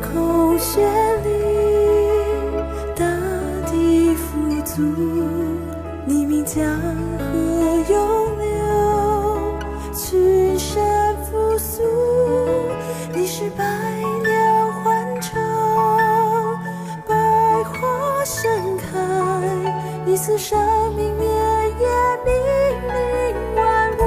空血淋，大地富足，你名江河涌流，群山复苏，你是百鸟欢唱，百花盛开，你赐生命绵延，命令万物。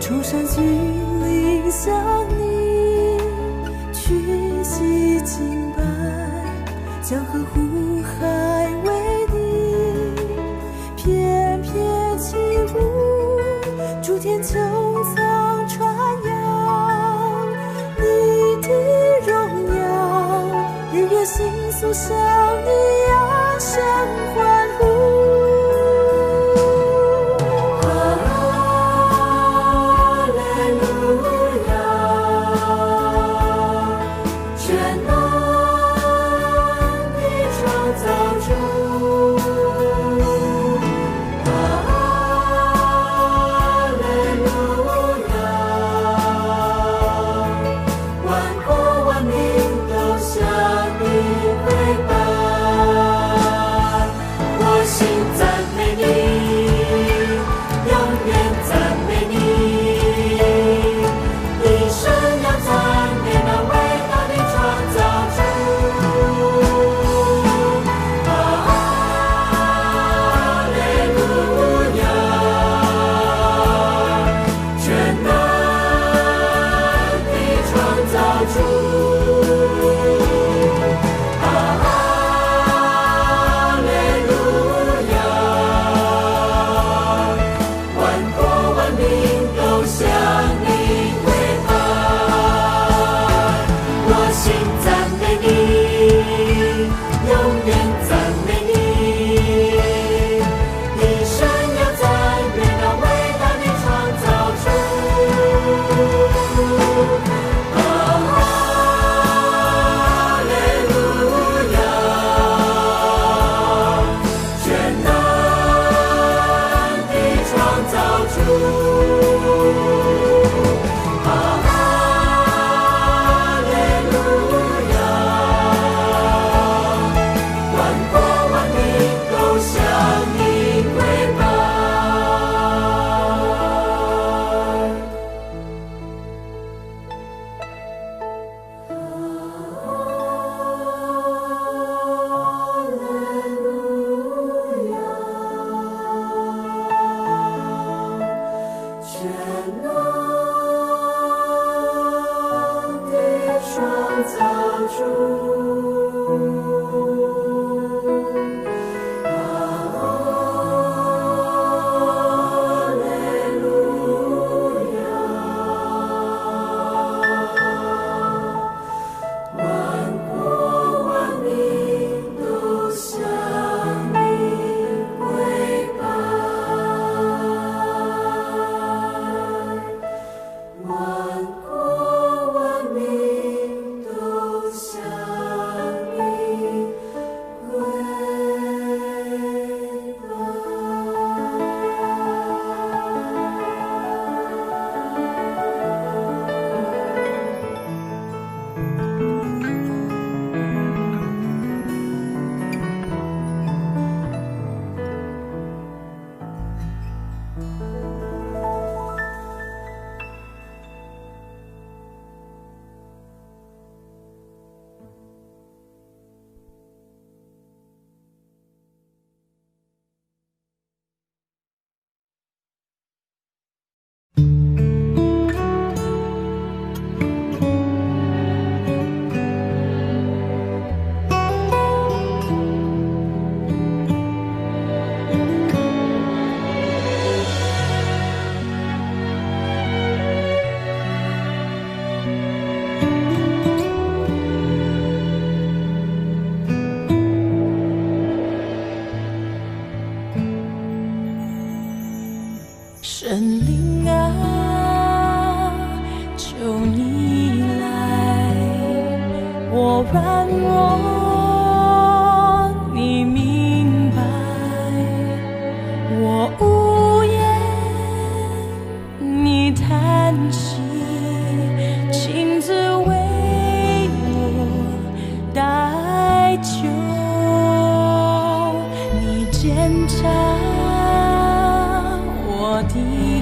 出山峻岭向你屈膝敬拜，江河湖海为你翩翩起舞，诸天穹苍传扬你的荣耀，日月星宿向你扬声欢呼。万国万民都向你跪拜。神灵啊，求你来，我软弱，你明白，我无言，你叹息，亲自为我代求，你检查我的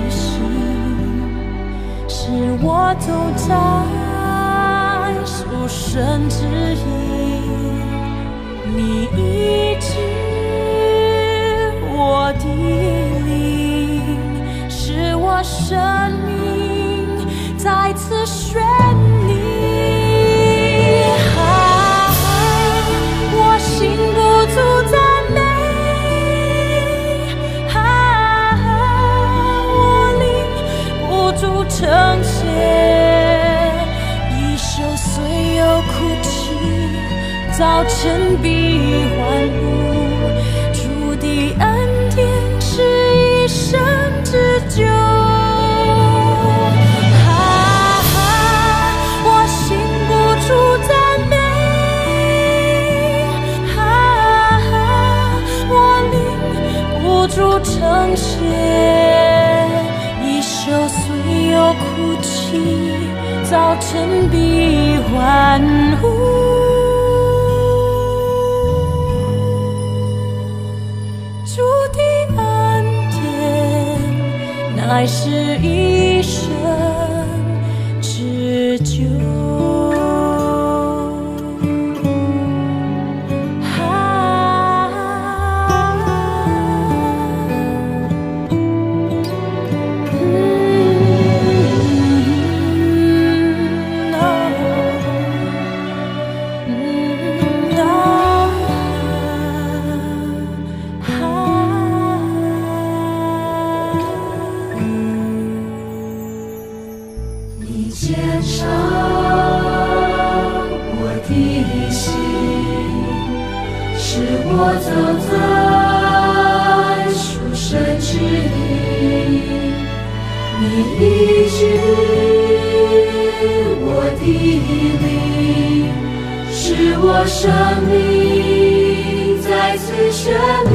心，使我走在属神之意，你医治我的灵，使我生命再次绚丽。我心不住赞美，我灵不住称谢，一宿虽有哭泣，早晨必欢呼，主的恩典是一生之久。我心不住赞美，我灵不住称谢，一宿虽有哭泣，早晨必欢呼。主的恩典乃是一生之久。减少我的心，使我走在属神之地，你医治我的灵，使我生命再次绚丽。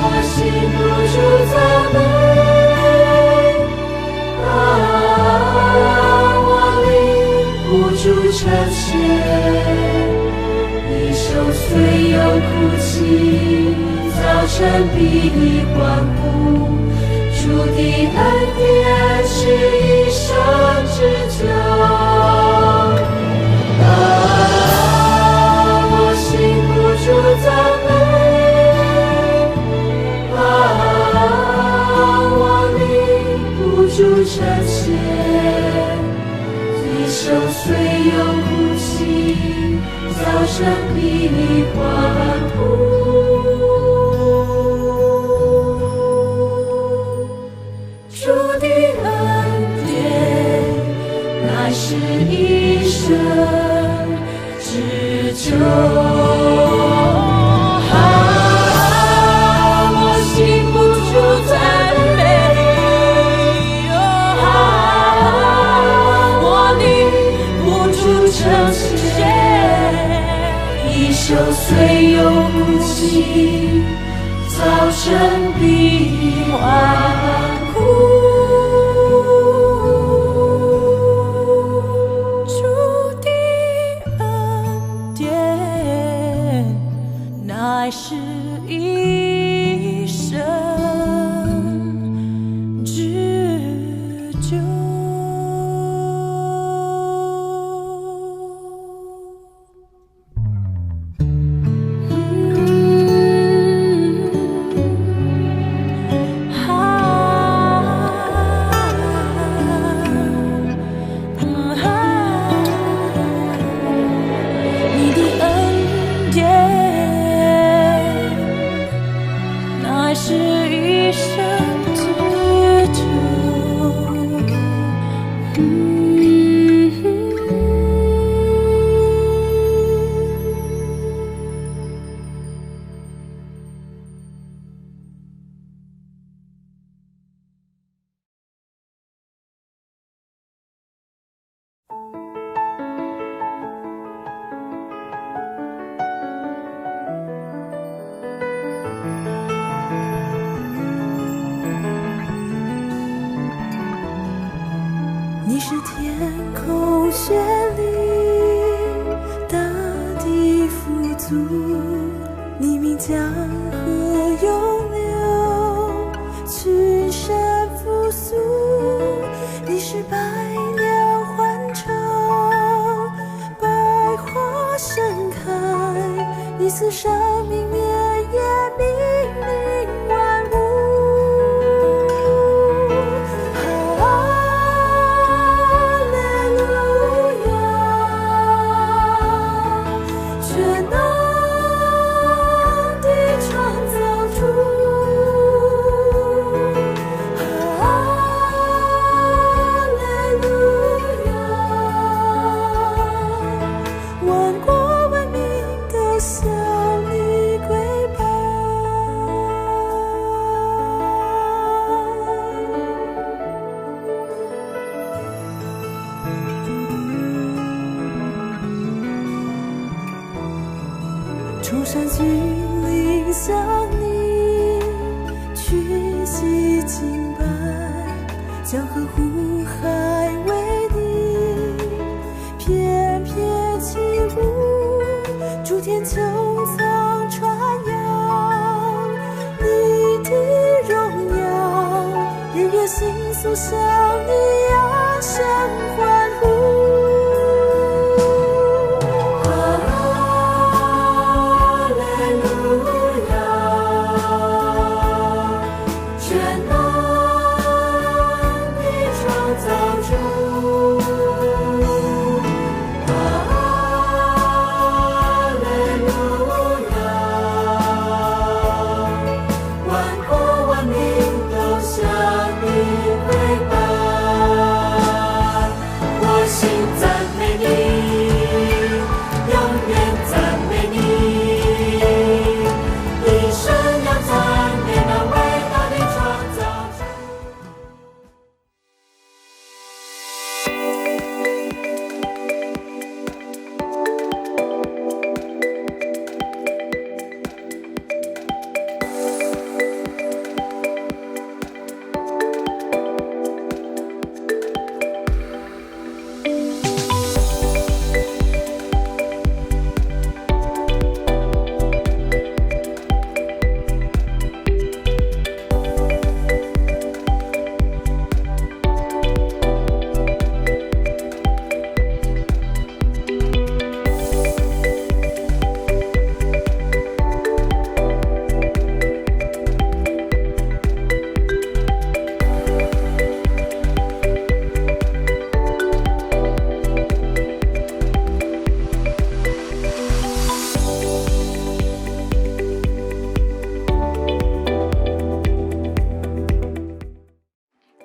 我心不住赞美，主称谢，一宿虽有哭泣，早晨必欢呼，主的恩典是一生之久。我心不住赞美，我灵不住称谢，一宿虽有哭泣，早晨必欢呼。主的恩典乃是一生之久。我心不住赞美，称谢，一宿虽有哭泣，早晨必欢呼。主的恩典乃是一生之久。乃是诉，你名江河涌流，群山复苏，你是百鸟欢唱，百花盛开，你赐生命绵延，命令万物。崇山峻岭向你屈膝敬拜，江河湖海为你翩翩起舞，诸天穹苍传扬你的荣耀，日月星宿向你扬声欢呼。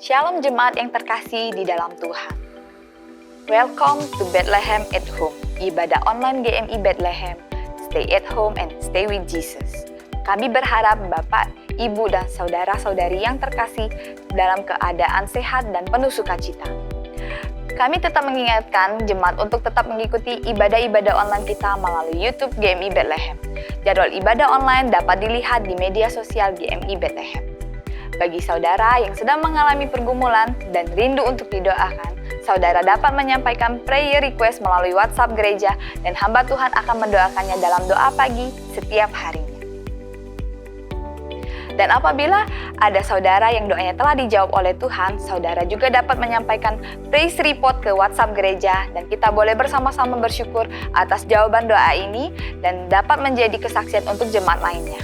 Shalom jemaat yang terkasih di dalam Tuhan. Welcome to Bethlehem at Home, ibadah online GMI Bethlehem. Stay at home and stay with Jesus. Kami berharap Bapak, Ibu, dan saudara-saudari yang terkasih dalam keadaan sehat dan penuh sukacita. Kami tetap mengingatkan jemaat untuk tetap mengikuti ibadah-ibadah online kita melalui YouTube GMI Bethlehem. Jadwal ibadah online dapat dilihat di media sosial GMI Bethlehem. Bagi saudara yang sedang mengalami pergumulan dan rindu untuk didoakan, saudara dapat menyampaikan prayer request melalui WhatsApp gereja dan hamba Tuhan akan mendoakannya dalam doa pagi setiap harinya. Dan apabila ada saudara yang doanya telah dijawab oleh Tuhan, saudara juga dapat menyampaikan praise report ke WhatsApp gereja dan kita boleh bersama-sama bersyukur atas jawaban doa ini dan dapat menjadi kesaksian untuk jemaat lainnya.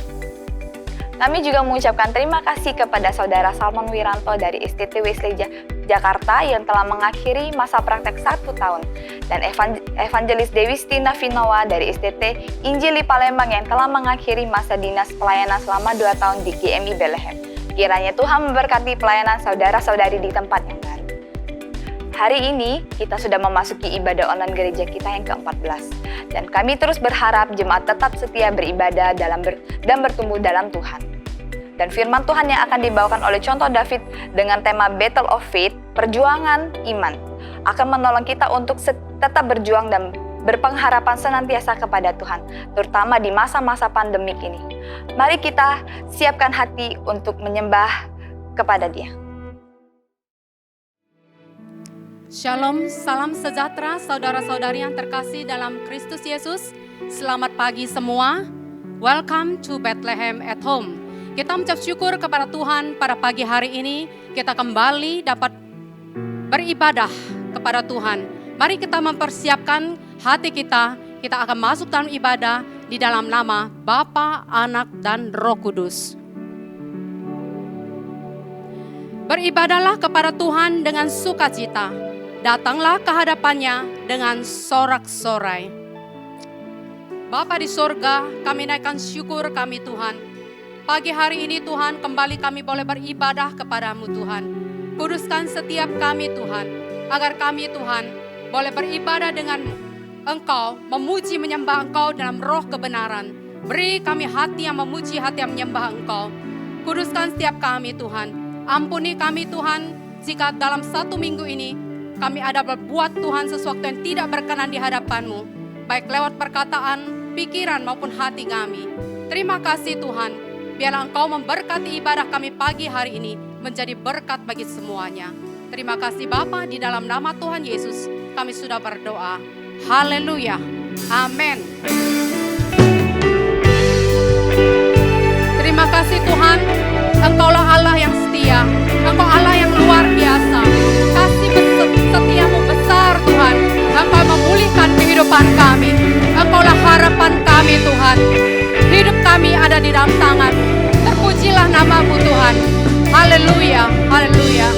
Kami juga mengucapkan terima kasih kepada saudara Salman Wiranto dari STT Wesley Jakarta yang telah mengakhiri masa praktek 1 tahun dan Evangelis Dewi Stina Vinowa dari STT Injili Palembang yang telah mengakhiri masa dinas pelayanan selama 2 tahun di GMI Bethlehem. Kiranya Tuhan memberkati pelayanan saudara-saudari di tempat yang baru. Hari ini kita sudah memasuki ibadah online gereja kita yang ke-14 dan kami terus berharap jemaat tetap setia beribadah dan bertumbuh dalam Tuhan. Dan firman Tuhan yang akan dibawakan oleh Contoh David dengan tema Battle of Faith, perjuangan iman, akan menolong kita untuk tetap berjuang dan berpengharapan senantiasa kepada Tuhan, terutama di masa-masa pandemik ini. Mari kita siapkan hati untuk menyembah kepada Dia. Shalom, salam sejahtera saudara-saudari yang terkasih dalam Kristus Yesus. Selamat pagi semua. Welcome to Bethlehem at Home. Kita mengucap syukur kepada Tuhan pada pagi hari ini. Kita kembali dapat beribadah kepada Tuhan. Mari kita mempersiapkan hati kita. Kita akan masuk dalam ibadah di dalam nama Bapa, Anak, dan Roh Kudus. Beribadahlah kepada Tuhan dengan sukacita. Datanglah ke hadapannya dengan sorak-sorai. Bapa di sorga, kami naikkan syukur kami Tuhan. Pagi hari ini Tuhan, kembali kami boleh beribadah kepadamu Tuhan. Kuduskan setiap kami Tuhan, agar kami Tuhan boleh beribadah dengan Engkau, memuji menyembah Engkau dalam roh kebenaran. Beri kami hati yang memuji, hati yang menyembah Engkau. Kuduskan setiap kami Tuhan. Ampuni kami Tuhan, jika dalam 1 minggu ini kami ada berbuat Tuhan sesuatu yang tidak berkenan di hadapan-Mu, baik lewat perkataan, pikiran maupun hati kami. Terima kasih Tuhan, biarlah Engkau memberkati ibadah kami pagi hari ini menjadi berkat bagi semuanya. Terima kasih Bapa, di dalam nama Tuhan Yesus kami sudah berdoa. Haleluya. Amin. Terima kasih Tuhan, Engkaulah Allah yang setia, Engkau Allah yang luar biasa. Kasih setiamu besar Tuhan. Engkau memulihkan kehidupan kami. Engkaulah harapan kami Tuhan. Hidup kami ada di dalam tangan. Terpujilah namamu Tuhan. Haleluya, haleluya.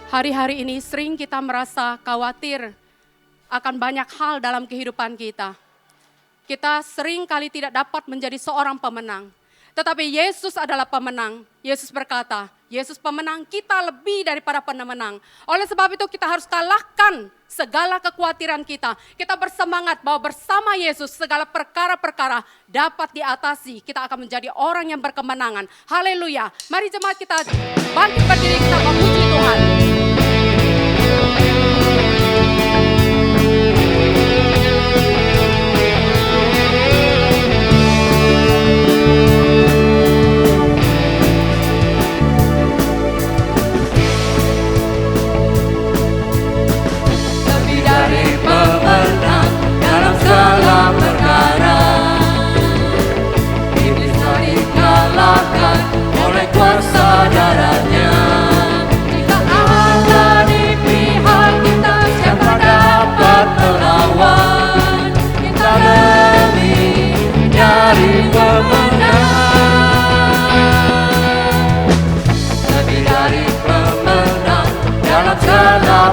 Hari-hari ini sering kita merasa khawatir akan banyak hal dalam kehidupan kita. Kita sering kali tidak dapat menjadi seorang pemenang. Tetapi Yesus adalah pemenang. Yesus berkata, Yesus pemenang, kita lebih daripada pemenang. Oleh sebab itu kita harus kalahkan segala kekhawatiran kita. Kita bersemangat bahwa bersama Yesus segala perkara-perkara dapat diatasi. Kita akan menjadi orang yang berkemenangan. Haleluya. Mari jemaat kita bangkit berdiri, kita memuji Tuhan.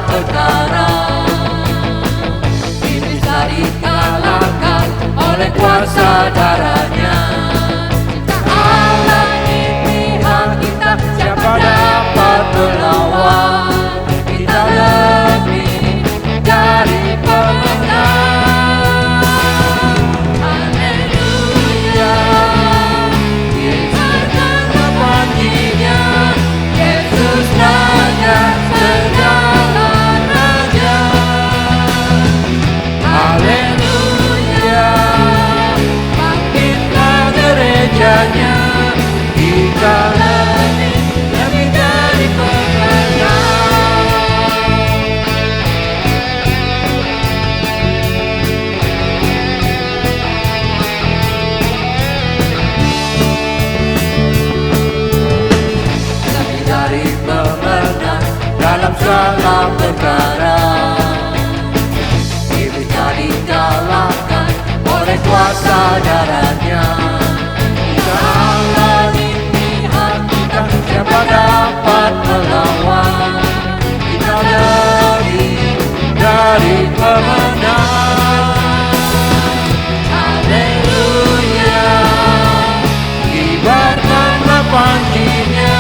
Perkara ini bisa dikalahkan oleh kuasa darahnya. Jika Allah di pihak kita, siapa dapat melawan? Kita lebih dari pemenang. Haleluya, Yesus adalah janjinya. Yesus Raja segala raja. Haleluya, bangkitlah gerejanya. Kita lebih dari pemenang. Lebih dari pemenang dalam segala perkara. Bisa dikalahkan oleh kuasa darahnya. Jika Allah di pihak kita, siapa dapat melawan? Kita lebih dari pemenang. Haleluya, kibarkanlah panjinya.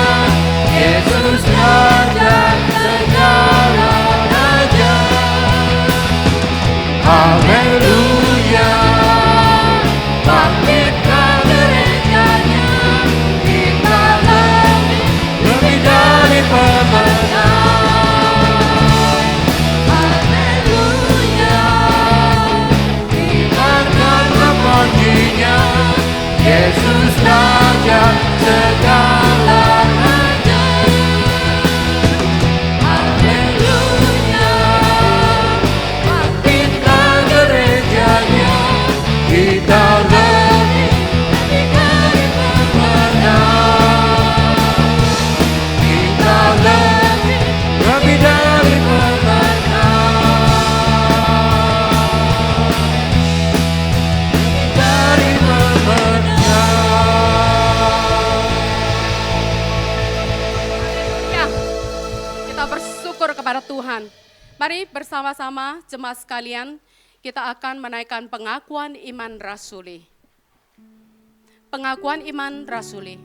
Yesus Raja segala raja. Haleluya, bangkitlah gerejanya. Kita lebih dari pemenang. Haleluya, kibarkanlah panjinya. Yesus Raja segala raja. Haleluya, bangkitlah gerejanya. Kita lebih dari pemenang. Kita lebih dari pemenang. Dari pemenang. Ya, kita bersyukur kepada Tuhan. Mari bersama-sama jemaat sekalian, kita akan menaikkan pengakuan iman rasuli. Pengakuan iman rasuli.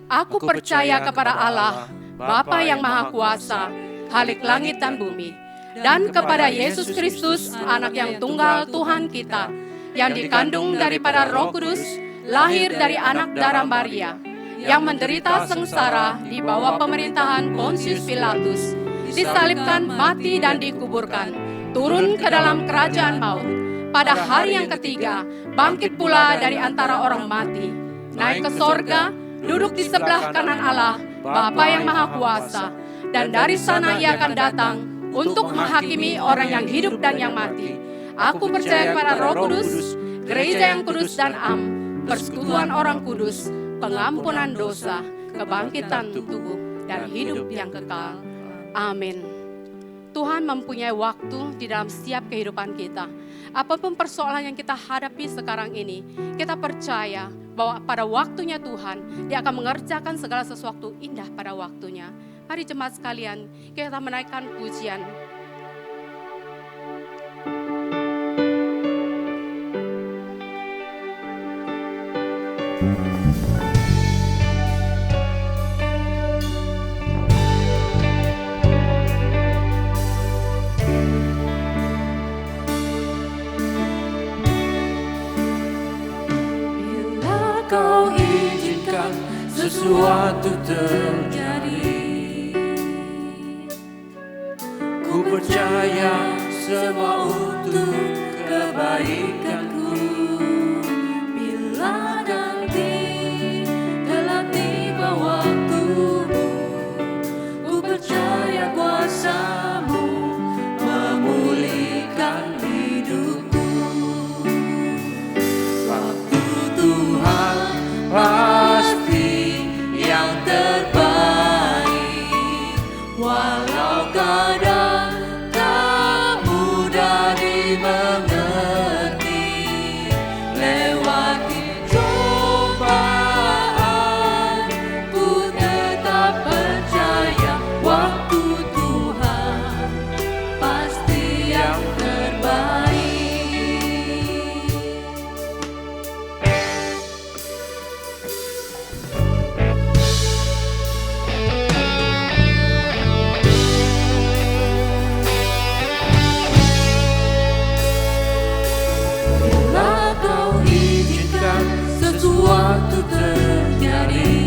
Aku percaya kepada Allah, Bapa yang Maha Kuasa, Khalik langit dan bumi, dan kepada Yesus Kristus, Anak yang tunggal Tuhan kita, yang dikandung daripada Roh Kudus, lahir dari anak darah Maria, yang menderita sengsara di bawah pemerintahan Pontius Pilatus, disalibkan, mati dan dikuburkan, turun ke dalam kerajaan maut. Pada hari yang ketiga, bangkit pula dari antara orang mati, naik ke sorga, duduk di sebelah kanan Allah, Bapa yang Maha Kuasa, dan dari sana Ia akan datang untuk menghakimi orang yang hidup dan yang mati. Aku percaya kepada Roh Kudus, gereja yang kudus dan am, persekutuan orang kudus, pengampunan dosa, kebangkitan tubuh, dan hidup yang kekal. Amin. Tuhan mempunyai waktu di dalam setiap kehidupan kita. Apapun persoalan yang kita hadapi sekarang ini, kita percaya bahwa pada waktunya Tuhan, Dia akan mengerjakan segala sesuatu indah pada waktunya. Mari jemaat sekalian, kita menaikkan pujian. Bila kau izinkan sesuatu terjadi, ku percaya semua untuk kebaikanku. Bila nanti telah tiba waktumu, ku percaya kuasa-Mu memulihkan hidupku. Waktu Tuhan pasti yang terbaik, walau kadang tak mudah dimengerti. Lewati cobaan, ku tetap percaya waktu Tuhan pasti yang terbaik. Bila kau izinkan sesuatu terjadi,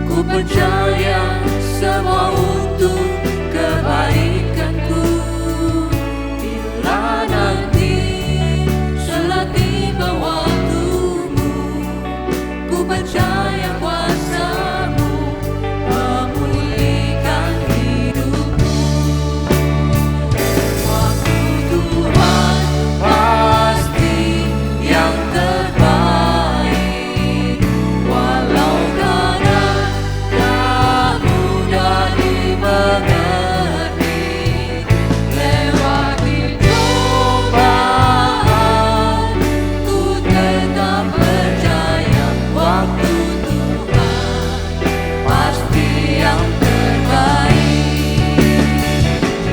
ku percaya semua untuk kebaikanku. Bila nanti telah tiba waktumu, ku percaya kuasa-Mu memulihkan hidupku. Waktu Tuhan pasti yang terbaik, walau kadang tak mudah dimengerti. Lewati cobaan, ku tetap percaya waktu Tuhan pasti yang terbaik.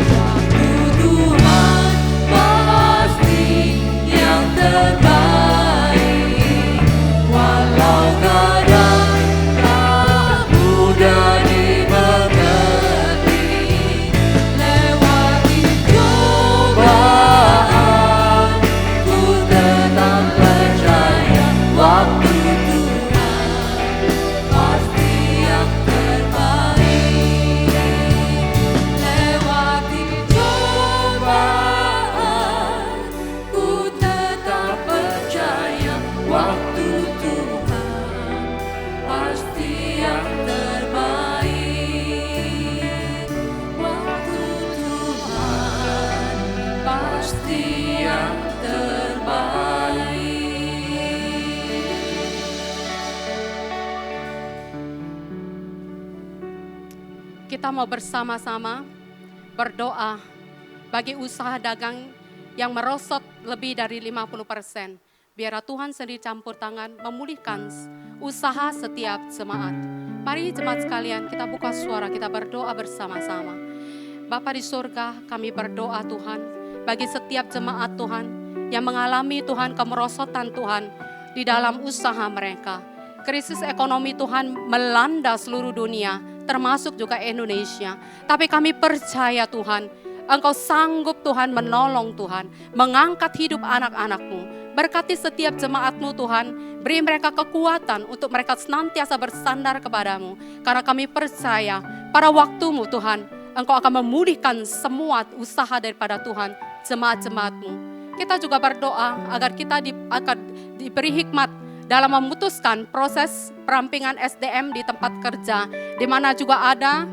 Waktu Tuhan pasti yang terbaik, walau kadang tak mudah dimengerti. Lewati cobaan, ku tetap percaya waktu Tuhan pasti yang terbaik. Lewati cobaan, ku tetap percaya waktu Tuhan pasti yang terbaik. Waktu Tuhan pasti yang terbaik. Kita mau bersama-sama berdoa bagi usaha dagang yang merosot lebih dari 50%. Biar Tuhan sendiri campur tangan memulihkan usaha setiap jemaat. Mari jemaat sekalian kita buka suara, kita berdoa bersama-sama. Bapa di surga, kami berdoa Tuhan bagi setiap jemaat Tuhan yang mengalami Tuhan kemerosotan Tuhan di dalam usaha mereka. Krisis ekonomi Tuhan melanda seluruh dunia, termasuk juga Indonesia. Tapi kami percaya Tuhan, Engkau sanggup Tuhan menolong Tuhan, mengangkat hidup anak-anak-Mu. Berkati setiap jemaat-Mu Tuhan, beri mereka kekuatan untuk mereka senantiasa bersandar kepadamu. Karena kami percaya pada waktu-Mu Tuhan, Engkau akan memulihkan semua usaha daripada Tuhan, jemaat-jemaat-Mu. Kita juga berdoa agar kita akan diberi hikmat dalam memutuskan proses perampingan SDM di tempat kerja, di mana juga ada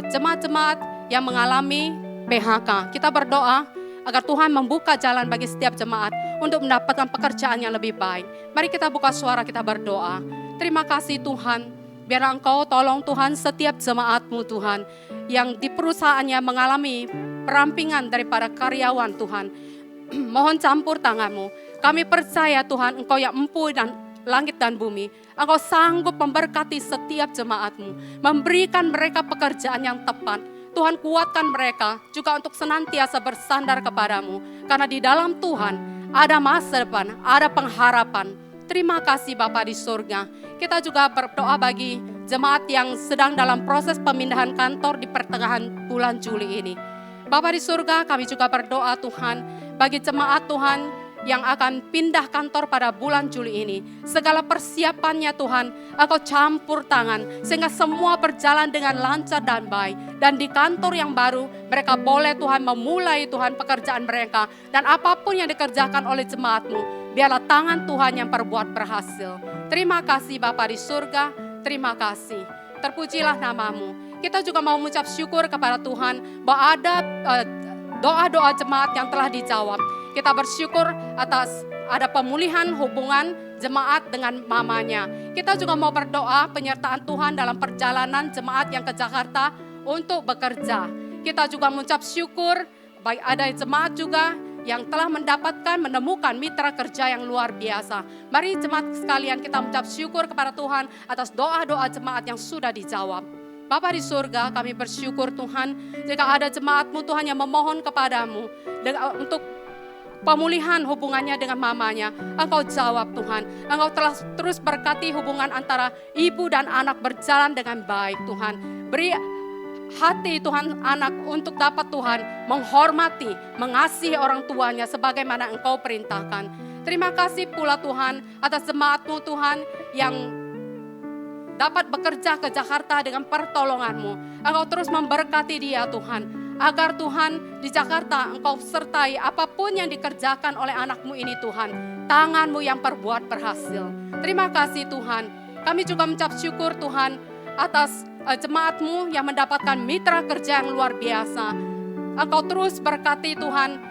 jemaat-jemaat yang mengalami PHK. Kita berdoa agar Tuhan membuka jalan bagi setiap jemaat untuk mendapatkan pekerjaan yang lebih baik. Mari kita buka suara, kita berdoa. Terima kasih Tuhan, biar Engkau tolong Tuhan setiap jemaat-Mu Tuhan, yang di perusahaannya mengalami perampingan daripada karyawan Tuhan. Mohon campur tangan-Mu. Kami percaya Tuhan, Engkau yang empu dan langit dan bumi. Engkau sanggup memberkati setiap jemaat-Mu, memberikan mereka pekerjaan yang tepat. Tuhan, kuatkan mereka juga untuk senantiasa bersandar kepadamu. Karena di dalam Tuhan ada masa depan, ada pengharapan. Terima kasih Bapa di surga. Kita juga berdoa bagi jemaat yang sedang dalam proses pemindahan kantor di pertengahan bulan Juli ini. Bapa di surga, kami juga berdoa Tuhan bagi jemaat Tuhan yang akan pindah kantor pada bulan Juli ini. Segala persiapannya Tuhan, Engkau campur tangan sehingga semua berjalan dengan lancar dan baik. Dan di kantor yang baru, mereka boleh Tuhan memulai Tuhan pekerjaan mereka. Dan apapun yang dikerjakan oleh jemaat-Mu, biarlah tangan Tuhan yang perbuat berhasil. Terima kasih Bapa di surga, terima kasih. Terpujilah nama-Mu. Kita juga mau mengucap syukur kepada Tuhan bahwa ada doa-doa jemaat yang telah dijawab. Kita bersyukur atas ada pemulihan hubungan jemaat dengan mamanya. Kita juga mau berdoa penyertaan Tuhan dalam perjalanan jemaat yang ke Jakarta untuk bekerja. Kita juga mengucap syukur baik ada jemaat juga yang telah menemukan mitra kerja yang luar biasa. Mari jemaat sekalian kita mengucap syukur kepada Tuhan atas doa-doa jemaat yang sudah dijawab. Bapa di surga, kami bersyukur Tuhan jika ada jemaat-Mu Tuhan yang memohon kepadamu untuk pemulihan hubungannya dengan mamanya. Engkau jawab Tuhan. Engkau telah terus berkati hubungan antara ibu dan anak berjalan dengan baik Tuhan. Beri hati Tuhan anak untuk dapat Tuhan menghormati, mengasihi orang tuanya sebagaimana Engkau perintahkan. Terima kasih pula Tuhan atas jemaat-Mu Tuhan yang dapat bekerja ke Jakarta dengan pertolongan-Mu. Engkau terus memberkati dia Tuhan. Agar Tuhan di Jakarta Engkau sertai apapun yang dikerjakan oleh anak-Mu ini Tuhan. Tangan-Mu yang perbuat berhasil. Terima kasih Tuhan. Kami juga mengucap syukur Tuhan atas jemaat-Mu yang mendapatkan mitra kerja yang luar biasa. Engkau terus berkati Tuhan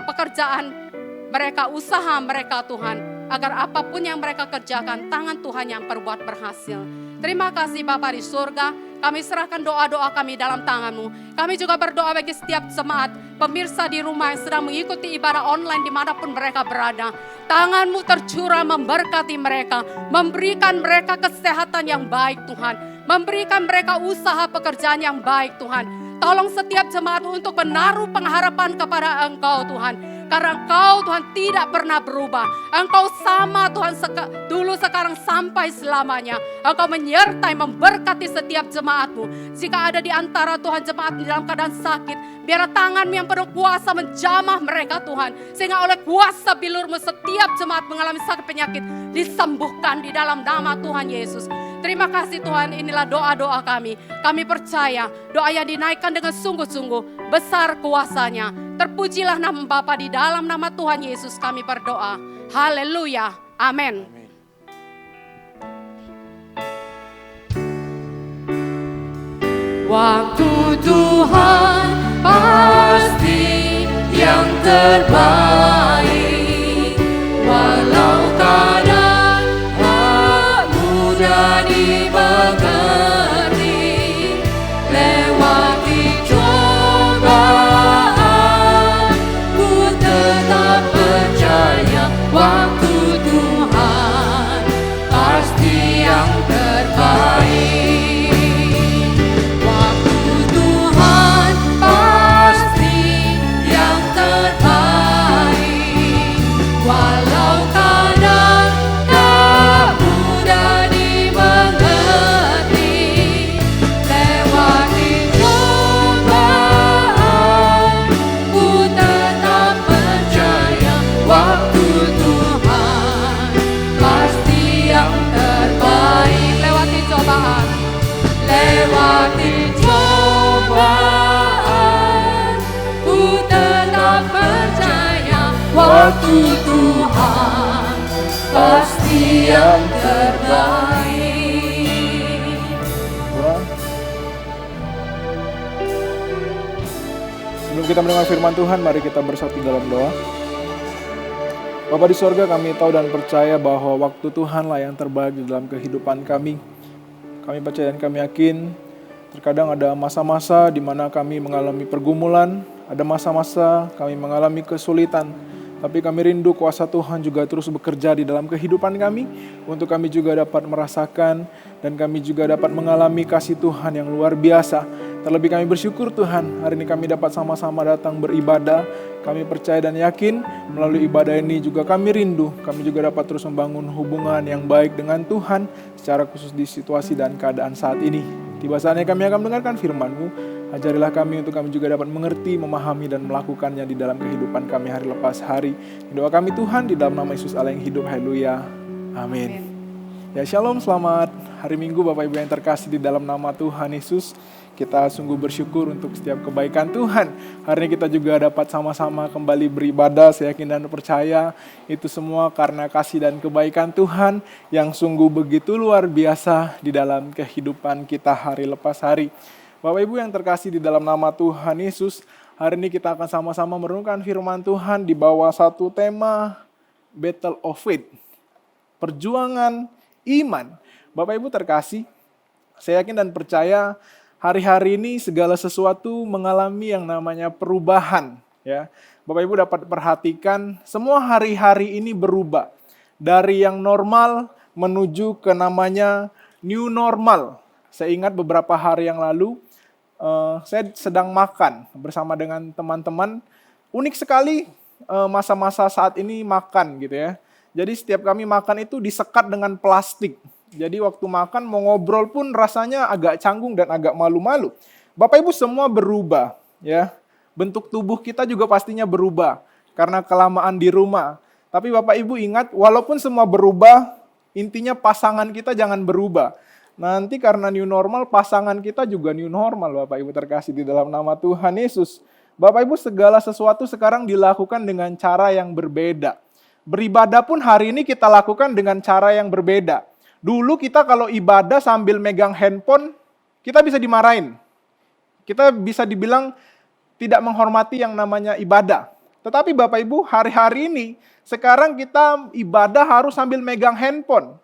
pekerjaan mereka, usaha mereka Tuhan. Agar apapun yang mereka kerjakan, tangan Tuhan yang perbuat berhasil. Terima kasih Bapa di surga. Kami serahkan doa-doa kami dalam tangan-Mu. Kami juga berdoa bagi setiap jemaat, pemirsa di rumah yang sedang mengikuti ibadah online dimanapun mereka berada. Tangan-Mu tercurah memberkati mereka, memberikan mereka kesehatan yang baik Tuhan. Memberikan mereka usaha pekerjaan yang baik Tuhan. Tolong setiap jemaat untuk menaruh pengharapan kepada Engkau Tuhan. Karena Engkau Tuhan tidak pernah berubah. Engkau sama Tuhan dulu, sekarang, sampai selamanya. Engkau menyertai, memberkati setiap jemaat-Mu. Jika ada di antara Tuhan jemaat di dalam keadaan sakit, biarlah tangan-Mu yang penuh kuasa menjamah mereka Tuhan. Sehingga oleh kuasa bilur-Mu setiap jemaat mengalami sakit penyakit disembuhkan di dalam nama Tuhan Yesus. Terima kasih Tuhan, inilah doa-doa kami. Kami percaya doa yang dinaikkan dengan sungguh-sungguh besar kuasanya. Terpujilah nama Bapa, di dalam nama Tuhan Yesus kami berdoa. Haleluya. Amin. Waktu Tuhan pasti yang terbaik. Walau kadang tak mudah dimengerti, lewati cobaan, ku tetap percaya. Waktu Tuhan pasti yang terbaik. Waktu Tuhan pasti yang terbaik. Walau kadang tak mudah dimengerti, lewati cobaan, ku tetap percaya. Waktu Tuhan pasti yang terbaik. Lewati cobaan. Lewati cobaan, ku tetap percaya. Waktu Tuhan pasti yang terbaik. Sebelum kita mendengar firman Tuhan, mari kita bersatu dalam doa. Bapa di sorga, kami tahu dan percaya bahwa waktu Tuhanlah yang terbaik di dalam kehidupan kami. Kami percaya dan kami yakin, terkadang ada masa-masa di mana kami mengalami pergumulan, ada masa-masa kami mengalami kesulitan. Tapi kami rindu kuasa Tuhan juga terus bekerja di dalam kehidupan kami, untuk kami juga dapat merasakan dan kami juga dapat mengalami kasih Tuhan yang luar biasa. Terlebih kami bersyukur Tuhan, hari ini kami dapat sama-sama datang beribadah. Kami percaya dan yakin melalui ibadah ini juga kami rindu, kami juga dapat terus membangun hubungan yang baik dengan Tuhan, secara khusus di situasi dan keadaan saat ini. Tiba saatnya kami akan mendengarkan firman-Mu. Ajarilah kami untuk kami juga dapat mengerti, memahami, dan melakukannya di dalam kehidupan kami hari lepas hari. Doa kami Tuhan di dalam nama Yesus Allah yang hidup. Haleluya. Amin. Ya, shalom, selamat hari Minggu Bapak Ibu yang terkasih di dalam nama Tuhan Yesus. Kita sungguh bersyukur untuk setiap kebaikan Tuhan. Hari ini kita juga dapat sama-sama kembali beribadah. Saya yakin dan percaya itu semua karena kasih dan kebaikan Tuhan yang sungguh begitu luar biasa di dalam kehidupan kita hari lepas hari. Bapak Ibu yang terkasih di dalam nama Tuhan Yesus, hari ini kita akan sama-sama merenungkan firman Tuhan di bawah satu tema Battle of Faith, perjuangan iman. Bapak Ibu terkasih, saya yakin dan percaya hari-hari ini segala sesuatu mengalami yang namanya perubahan. Ya, Bapak Ibu dapat perhatikan semua hari-hari ini berubah dari yang normal menuju ke namanya new normal. Saya ingat beberapa hari yang lalu, saya sedang makan bersama dengan teman-teman. Unik sekali masa-masa saat ini makan gitu ya. Jadi setiap kami makan itu disekat dengan plastik. Jadi waktu makan mau ngobrol pun rasanya agak canggung dan agak malu-malu. Bapak Ibu semua berubah ya. Bentuk tubuh kita juga pastinya berubah karena kelamaan di rumah. Tapi Bapak Ibu ingat, walaupun semua berubah, intinya pasangan kita jangan berubah. Nanti karena new normal, pasangan kita juga new normal, Bapak Ibu terkasih di dalam nama Tuhan Yesus. Bapak Ibu, segala sesuatu sekarang dilakukan dengan cara yang berbeda. Beribadah pun hari ini kita lakukan dengan cara yang berbeda. Dulu kita kalau ibadah sambil megang handphone, kita bisa dimarahin. Kita bisa dibilang tidak menghormati yang namanya ibadah. Tetapi Bapak Ibu, hari-hari ini, sekarang kita ibadah harus sambil megang handphone.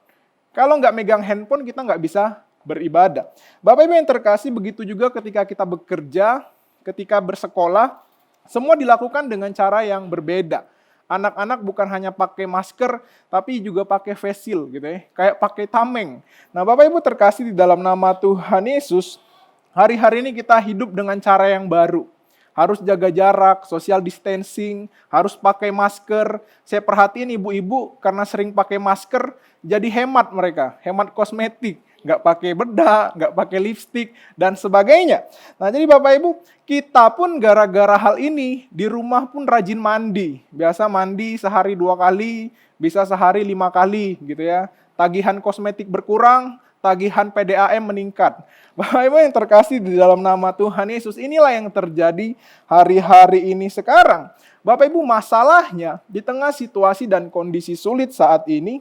Kalau nggak megang handphone, kita nggak bisa beribadah. Bapak Ibu yang terkasih, begitu juga ketika kita bekerja, ketika bersekolah, semua dilakukan dengan cara yang berbeda. Anak-anak bukan hanya pakai masker, tapi juga pakai face shield, gitu ya, kayak pakai tameng. Nah, Bapak Ibu terkasih di dalam nama Tuhan Yesus, hari-hari ini kita hidup dengan cara yang baru. Harus jaga jarak, social distancing, harus pakai masker. Saya perhatiin ibu-ibu karena sering pakai masker, jadi hemat mereka, hemat kosmetik. Nggak pakai bedak, nggak pakai lipstik, dan sebagainya. Nah, jadi Bapak Ibu, kita pun gara-gara hal ini, di rumah pun rajin mandi. Biasa mandi sehari 2 kali, bisa sehari 5 kali, gitu ya. Tagihan kosmetik berkurang, tagihan PDAM meningkat. Bapak Ibu yang terkasih di dalam nama Tuhan Yesus, inilah yang terjadi hari-hari ini sekarang. Bapak Ibu, masalahnya di tengah situasi dan kondisi sulit saat ini,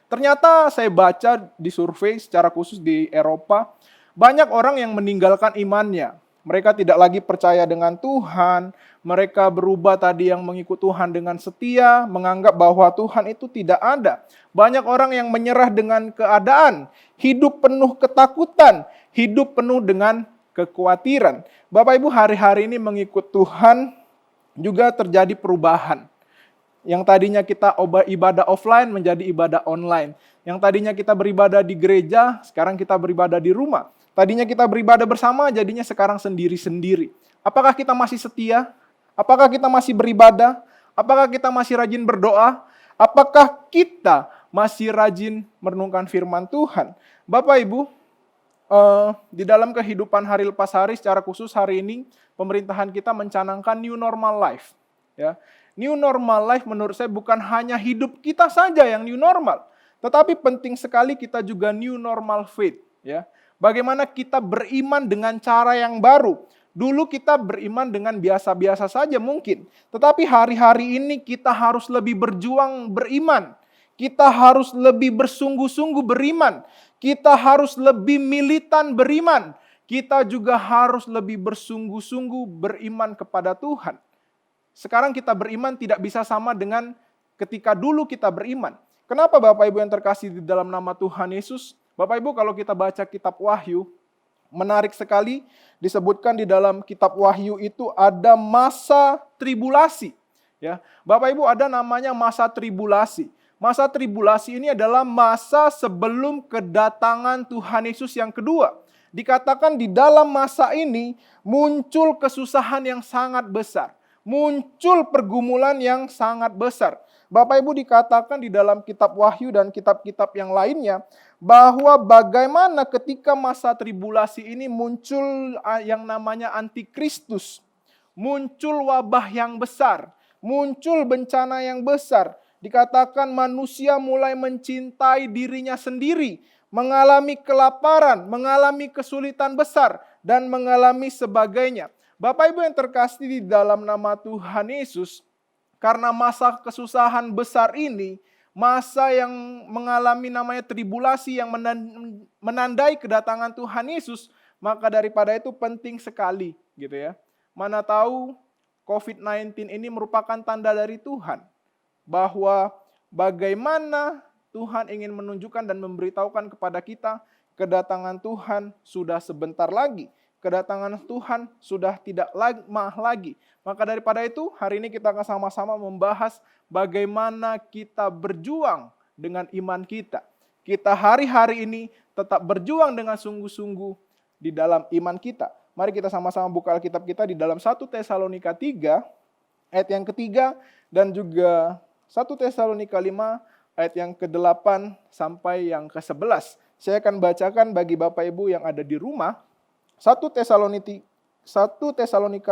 ternyata saya baca di survei secara khusus di Eropa, banyak orang yang meninggalkan imannya. Mereka tidak lagi percaya dengan Tuhan, mereka berubah tadi yang mengikut Tuhan dengan setia, menganggap bahwa Tuhan itu tidak ada. Banyak orang yang menyerah dengan keadaan, hidup penuh ketakutan, hidup penuh dengan kekhawatiran. Bapak Ibu, hari-hari ini mengikut Tuhan juga terjadi perubahan. Yang tadinya kita ibadah offline menjadi ibadah online. Yang tadinya kita beribadah di gereja, sekarang kita beribadah di rumah. Tadinya kita beribadah bersama, jadinya sekarang sendiri-sendiri. Apakah kita masih setia? Apakah kita masih beribadah? Apakah kita masih rajin berdoa? Apakah kita masih rajin merenungkan firman Tuhan? Bapak Ibu, di dalam kehidupan hari lepas hari, secara khusus hari ini, pemerintahan kita mencanangkan new normal life. Ya, new normal life menurut saya bukan hanya hidup kita saja yang new normal, tetapi penting sekali kita juga new normal faith. Ya, bagaimana kita beriman dengan cara yang baru. Dulu kita beriman dengan biasa-biasa saja mungkin, tetapi hari-hari ini kita harus lebih berjuang beriman. Kita harus lebih bersungguh-sungguh beriman. Kita harus lebih militan beriman. Kita juga harus lebih bersungguh-sungguh beriman kepada Tuhan. Sekarang kita beriman tidak bisa sama dengan ketika dulu kita beriman. Kenapa Bapak Ibu yang terkasih di dalam nama Tuhan Yesus? Bapak Ibu, kalau kita baca kitab Wahyu, menarik sekali disebutkan di dalam kitab Wahyu itu ada masa tribulasi. Ya, Bapak Ibu, ada namanya masa tribulasi. Masa tribulasi ini adalah masa sebelum kedatangan Tuhan Yesus yang kedua. Dikatakan di dalam masa ini muncul kesusahan yang sangat besar. Muncul pergumulan yang sangat besar. Bapak Ibu, dikatakan di dalam kitab Wahyu dan kitab-kitab yang lainnya bahwa bagaimana ketika masa tribulasi ini muncul yang namanya antikristus. Muncul wabah yang besar. Muncul bencana yang besar. Dikatakan manusia mulai mencintai dirinya sendiri, mengalami kelaparan, mengalami kesulitan besar, dan mengalami sebagainya. Bapak Ibu yang terkasih di dalam nama Tuhan Yesus, karena masa kesusahan besar ini, masa yang mengalami namanya tribulasi yang menandai kedatangan Tuhan Yesus, maka daripada itu penting sekali gitu ya. Mana tahu COVID-19 ini merupakan tanda dari Tuhan. Bahwa bagaimana Tuhan ingin menunjukkan dan memberitahukan kepada kita kedatangan Tuhan sudah sebentar lagi. Kedatangan Tuhan sudah tidak lama lagi. Maka daripada itu hari ini kita akan sama-sama membahas bagaimana kita berjuang dengan iman kita. Kita hari-hari ini tetap berjuang dengan sungguh-sungguh di dalam iman kita. Mari kita sama-sama buka Alkitab kita di dalam 1 Tesalonika 3 ayat yang ketiga dan juga 1 Tesalonika 5 ayat yang ke-8 sampai yang ke-11. Saya akan bacakan bagi Bapak Ibu yang ada di rumah. 1 Tesalonika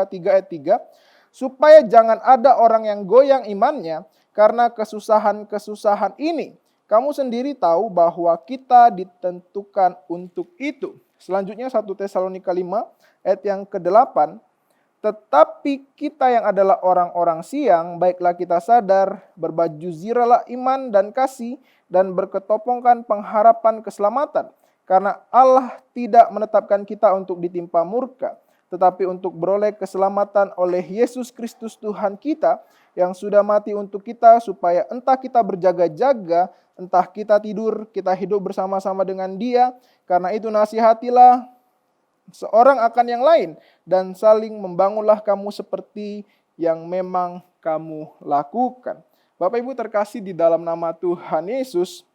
3 ayat 3. Supaya jangan ada orang yang goyang imannya karena kesusahan-kesusahan ini. Kamu sendiri tahu bahwa kita ditentukan untuk itu. Selanjutnya 1 Tesalonika 5 ayat yang ke-8. Tetapi kita yang adalah orang-orang siang, baiklah kita sadar, berbaju zirahlah iman dan kasih, dan berketopongkan pengharapan keselamatan. Karena Allah tidak menetapkan kita untuk ditimpa murka, tetapi untuk beroleh keselamatan oleh Yesus Kristus Tuhan kita, yang sudah mati untuk kita, supaya entah kita berjaga-jaga, entah kita tidur, kita hidup bersama-sama dengan Dia. Karena itu nasihatilah seorang akan yang lain, dan saling membangunlah kamu seperti yang memang kamu lakukan. Bapak Ibu terkasih di dalam nama Tuhan Yesus,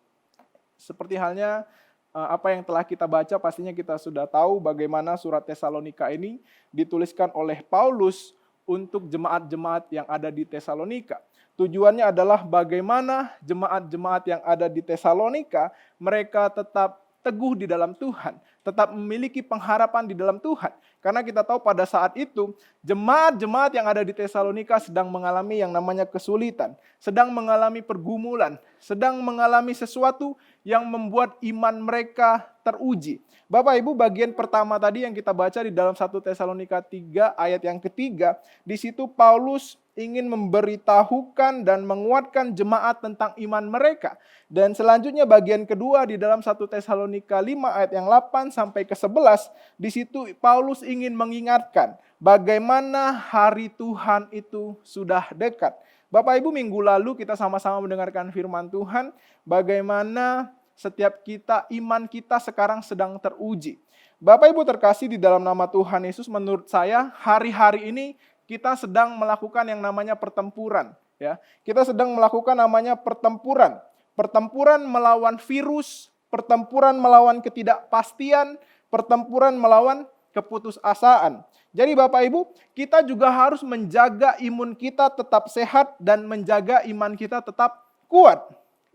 seperti halnya apa yang telah kita baca, pastinya kita sudah tahu bagaimana surat Tesalonika ini dituliskan oleh Paulus untuk jemaat-jemaat yang ada di Tesalonika. Tujuannya adalah bagaimana jemaat-jemaat yang ada di Tesalonika, mereka tetap teguh di dalam Tuhan, tetap memiliki pengharapan di dalam Tuhan. Karena kita tahu pada saat itu, jemaat-jemaat yang ada di Tesalonika sedang mengalami yang namanya kesulitan, sedang mengalami pergumulan, sedang mengalami sesuatu yang membuat iman mereka teruji. Bapak Ibu, bagian pertama tadi yang kita baca di dalam 1 Tesalonika 3 ayat yang ketiga, di situ Paulus ingin memberitahukan dan menguatkan jemaat tentang iman mereka. Dan selanjutnya bagian kedua di dalam 1 Tesalonika 5 ayat yang 8 sampai ke 11, di situ Paulus ingin mengingatkan bagaimana hari Tuhan itu sudah dekat. Bapak Ibu, minggu lalu kita sama-sama mendengarkan firman Tuhan, bagaimana setiap kita, iman kita sekarang sedang teruji. Bapak Ibu terkasih di dalam nama Tuhan Yesus, menurut saya hari-hari ini kita sedang melakukan yang namanya pertempuran. Ya, kita sedang melakukan namanya pertempuran. Pertempuran melawan virus, pertempuran melawan ketidakpastian, pertempuran melawan keputusasaan. Jadi Bapak Ibu, kita juga harus menjaga imun kita tetap sehat dan menjaga iman kita tetap kuat.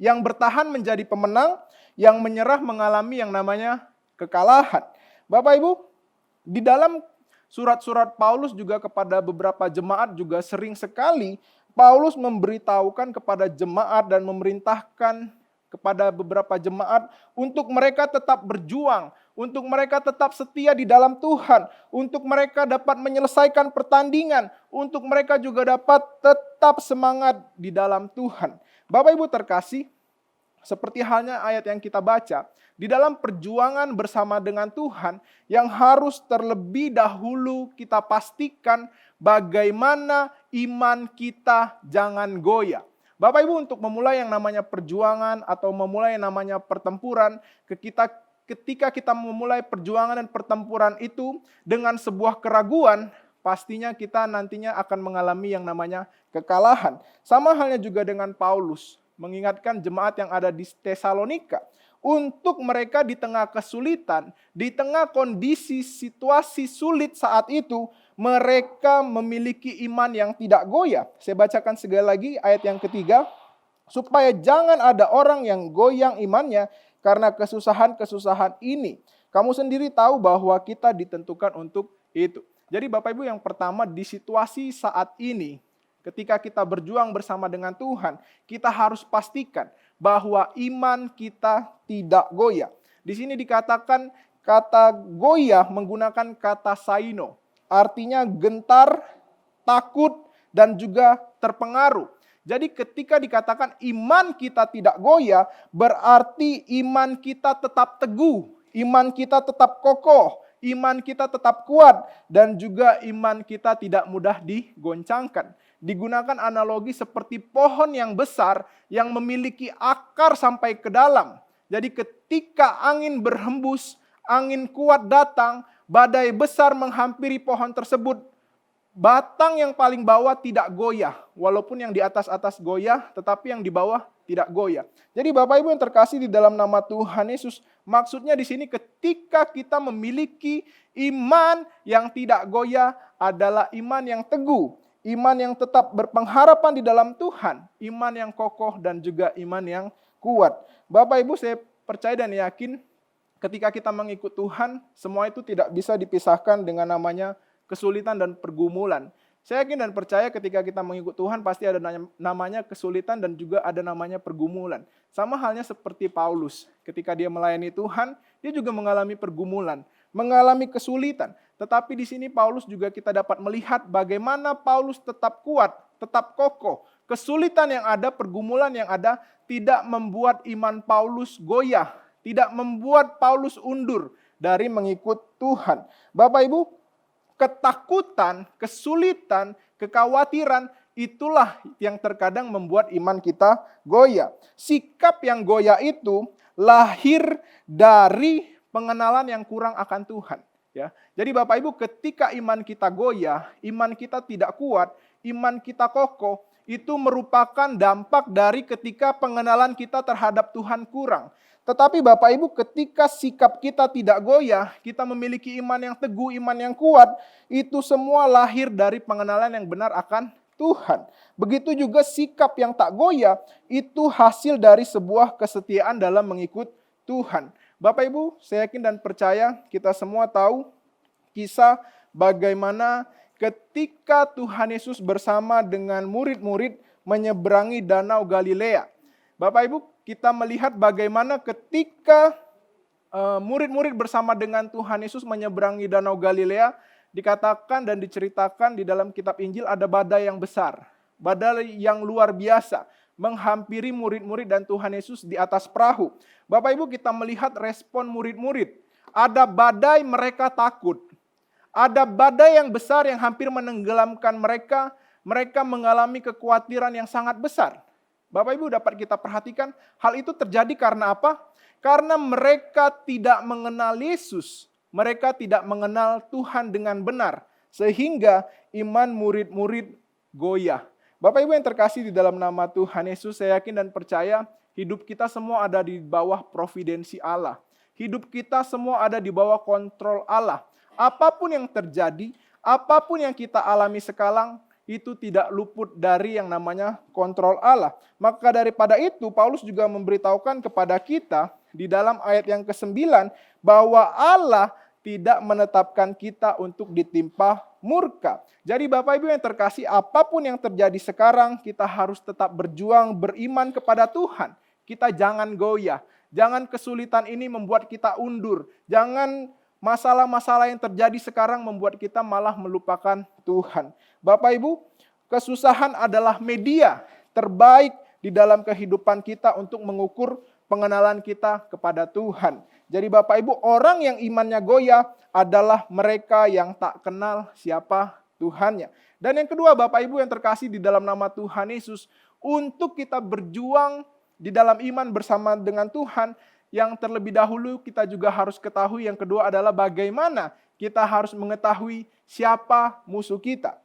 Yang bertahan menjadi pemenang, yang menyerah mengalami yang namanya kekalahan. Bapak Ibu, di dalam surat-surat Paulus juga kepada beberapa jemaat juga sering sekali Paulus memberitahukan kepada jemaat dan memerintahkan kepada beberapa jemaat untuk mereka tetap berjuang, untuk mereka tetap setia di dalam Tuhan, untuk mereka dapat menyelesaikan pertandingan, untuk mereka juga dapat tetap semangat di dalam Tuhan. Bapak Ibu terkasih, seperti halnya ayat yang kita baca, di dalam perjuangan bersama dengan Tuhan, yang harus terlebih dahulu kita pastikan bagaimana iman kita jangan goyah. Bapak Ibu, untuk memulai yang namanya perjuangan atau memulai yang namanya pertempuran, ketika kita memulai perjuangan dan pertempuran itu dengan sebuah keraguan, pastinya kita nantinya akan mengalami yang namanya kekalahan. Sama halnya juga dengan Paulus, mengingatkan jemaat yang ada di Tesalonika. Untuk mereka di tengah kesulitan, di tengah kondisi situasi sulit saat itu, mereka memiliki iman yang tidak goyah. Saya bacakan sekali lagi ayat yang ketiga. Supaya jangan ada orang yang goyang imannya karena kesusahan-kesusahan ini. Kamu sendiri tahu bahwa kita ditentukan untuk itu. Jadi Bapak Ibu, yang pertama di situasi saat ini, ketika kita berjuang bersama dengan Tuhan, kita harus pastikan bahwa iman kita tidak goyah. Di sini dikatakan kata goyah menggunakan kata saino. Artinya gentar, takut, dan juga terpengaruh. Jadi ketika dikatakan iman kita tidak goyah, berarti iman kita tetap teguh, iman kita tetap kokoh, iman kita tetap kuat, dan juga iman kita tidak mudah digoncangkan. Digunakan analogi seperti pohon yang besar yang memiliki akar sampai ke dalam. Jadi ketika angin berhembus, angin kuat datang, badai besar menghampiri pohon tersebut, batang yang paling bawah tidak goyah. Walaupun yang di atas goyah, tetapi yang di bawah tidak goyah. Jadi Bapak Ibu yang terkasih di dalam nama Tuhan Yesus, maksudnya di sini ketika kita memiliki iman yang tidak goyah adalah iman yang teguh. Iman yang tetap berpengharapan di dalam Tuhan, iman yang kokoh dan juga iman yang kuat. Bapak Ibu, saya percaya dan yakin ketika kita mengikut Tuhan, semua itu tidak bisa dipisahkan dengan namanya kesulitan dan pergumulan. Saya yakin dan percaya ketika kita mengikut Tuhan pasti ada namanya kesulitan dan juga ada namanya pergumulan. Sama halnya seperti Paulus, ketika dia melayani Tuhan, dia juga mengalami pergumulan, mengalami kesulitan. Tetapi di sini Paulus juga kita dapat melihat bagaimana Paulus tetap kuat, tetap kokoh. Kesulitan yang ada, pergumulan yang ada tidak membuat iman Paulus goyah, tidak membuat Paulus undur dari mengikut Tuhan. Bapak Ibu, ketakutan, kesulitan, kekhawatiran, itulah yang terkadang membuat iman kita goyah. Sikap yang goyah itu lahir dari pengenalan yang kurang akan Tuhan. Ya, jadi Bapak Ibu, ketika iman kita goyah, iman kita tidak kuat, iman kita kokoh, itu merupakan dampak dari ketika pengenalan kita terhadap Tuhan kurang. Tetapi Bapak Ibu, ketika sikap kita tidak goyah, kita memiliki iman yang teguh, iman yang kuat, itu semua lahir dari pengenalan yang benar akan Tuhan. Begitu juga sikap yang tak goyah, itu hasil dari sebuah kesetiaan dalam mengikut Tuhan. Bapak Ibu, saya yakin dan percaya kita semua tahu kisah bagaimana ketika Tuhan Yesus bersama dengan murid-murid menyeberangi Danau Galilea. Bapak Ibu, kita melihat bagaimana ketika murid-murid bersama dengan Tuhan Yesus menyeberangi Danau Galilea, dikatakan dan diceritakan di dalam kitab Injil ada badai yang besar, badai yang luar biasa, menghampiri murid-murid dan Tuhan Yesus di atas perahu. Bapak Ibu, kita melihat respon murid-murid. Ada badai, mereka takut. Ada badai yang besar yang hampir menenggelamkan mereka. Mereka mengalami kekhawatiran yang sangat besar. Bapak Ibu, dapat kita perhatikan hal itu terjadi karena apa? Karena mereka tidak mengenal Yesus. Mereka tidak mengenal Tuhan dengan benar. Sehingga iman murid-murid goyah. Bapak Ibu yang terkasih di dalam nama Tuhan Yesus, saya yakin dan percaya hidup kita semua ada di bawah providensi Allah. Hidup kita semua ada di bawah kontrol Allah. Apapun yang terjadi, apapun yang kita alami sekarang, itu tidak luput dari yang namanya kontrol Allah. Maka daripada itu, Paulus juga memberitahukan kepada kita di dalam ayat yang ke-9, bahwa Allah tidak menetapkan kita untuk ditimpa murka. Jadi Bapak Ibu yang terkasih, apapun yang terjadi sekarang, kita harus tetap berjuang, beriman kepada Tuhan. Kita jangan goyah. Jangan kesulitan ini membuat kita undur. Jangan masalah-masalah yang terjadi sekarang membuat kita malah melupakan Tuhan. Bapak Ibu, kesusahan adalah media terbaik di dalam kehidupan kita untuk mengukur pengenalan kita kepada Tuhan. Jadi Bapak Ibu, orang yang imannya goyah adalah mereka yang tak kenal siapa Tuhannya. Dan yang kedua Bapak Ibu yang terkasih di dalam nama Tuhan Yesus, untuk kita berjuang di dalam iman bersama dengan Tuhan, yang terlebih dahulu kita juga harus ketahui. Yang kedua adalah bagaimana kita harus mengetahui siapa musuh kita.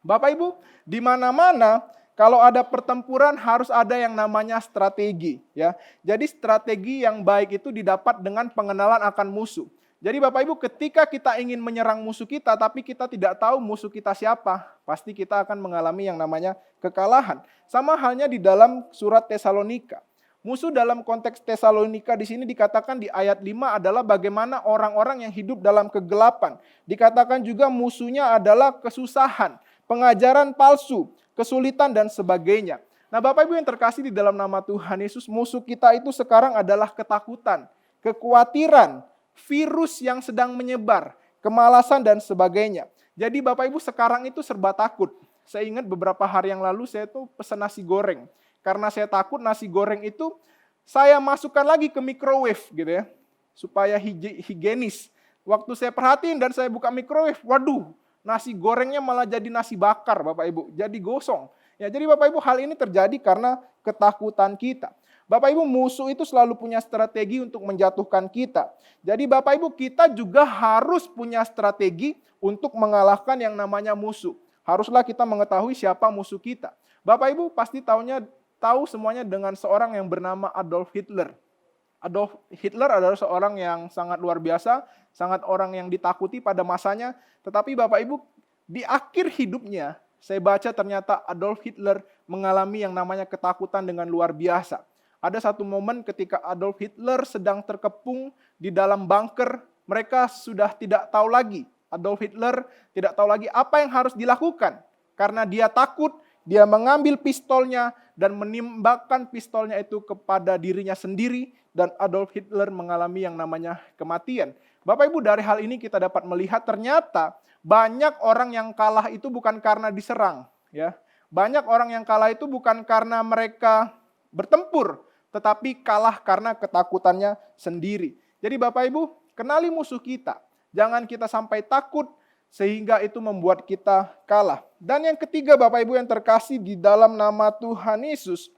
Bapak Ibu, di mana-mana kalau ada pertempuran harus ada yang namanya strategi, ya. Jadi strategi yang baik itu didapat dengan pengenalan akan musuh. Jadi Bapak Ibu, ketika kita ingin menyerang musuh kita tapi kita tidak tahu musuh kita siapa, pasti kita akan mengalami yang namanya kekalahan. Sama halnya di dalam surat Tesalonika. Musuh dalam konteks Tesalonika di sini dikatakan di ayat 5 adalah bagaimana orang-orang yang hidup dalam kegelapan. Dikatakan juga musuhnya adalah kesusahan, pengajaran palsu, kesulitan dan sebagainya. Nah, Bapak Ibu yang terkasih di dalam nama Tuhan Yesus, musuh kita itu sekarang adalah ketakutan, kekhawatiran, virus yang sedang menyebar, kemalasan dan sebagainya. Jadi Bapak Ibu sekarang itu serba takut. Saya ingat beberapa hari yang lalu saya tuh pesan nasi goreng. Karena saya takut nasi goreng itu saya masukkan lagi ke microwave gitu ya. Supaya higienis. Waktu saya perhatiin dan saya buka microwave, waduh, nasi gorengnya malah jadi nasi bakar Bapak Ibu, jadi gosong. Ya, jadi Bapak Ibu hal ini terjadi karena ketakutan kita. Bapak Ibu, musuh itu selalu punya strategi untuk menjatuhkan kita. Jadi Bapak Ibu, kita juga harus punya strategi untuk mengalahkan yang namanya musuh. Haruslah kita mengetahui siapa musuh kita. Bapak Ibu pasti tahu semuanya dengan seorang yang bernama Adolf Hitler. Adolf Hitler adalah seorang yang sangat luar biasa, sangat orang yang ditakuti pada masanya. Tetapi Bapak Ibu, di akhir hidupnya, saya baca ternyata Adolf Hitler mengalami yang namanya ketakutan dengan luar biasa. Ada satu momen ketika Adolf Hitler sedang terkepung di dalam bunker, mereka sudah tidak tahu lagi. Adolf Hitler tidak tahu lagi apa yang harus dilakukan. Karena dia takut, dia mengambil pistolnya dan menembakkan pistolnya itu kepada dirinya sendiri. Dan Adolf Hitler mengalami yang namanya kematian. Bapak Ibu, dari hal ini kita dapat melihat ternyata banyak orang yang kalah itu bukan karena diserang. Ya. Banyak orang yang kalah itu bukan karena mereka bertempur, tetapi kalah karena ketakutannya sendiri. Jadi Bapak Ibu, kenali musuh kita. Jangan kita sampai takut sehingga itu membuat kita kalah. Dan yang ketiga Bapak Ibu yang terkasih di dalam nama Tuhan Yesus,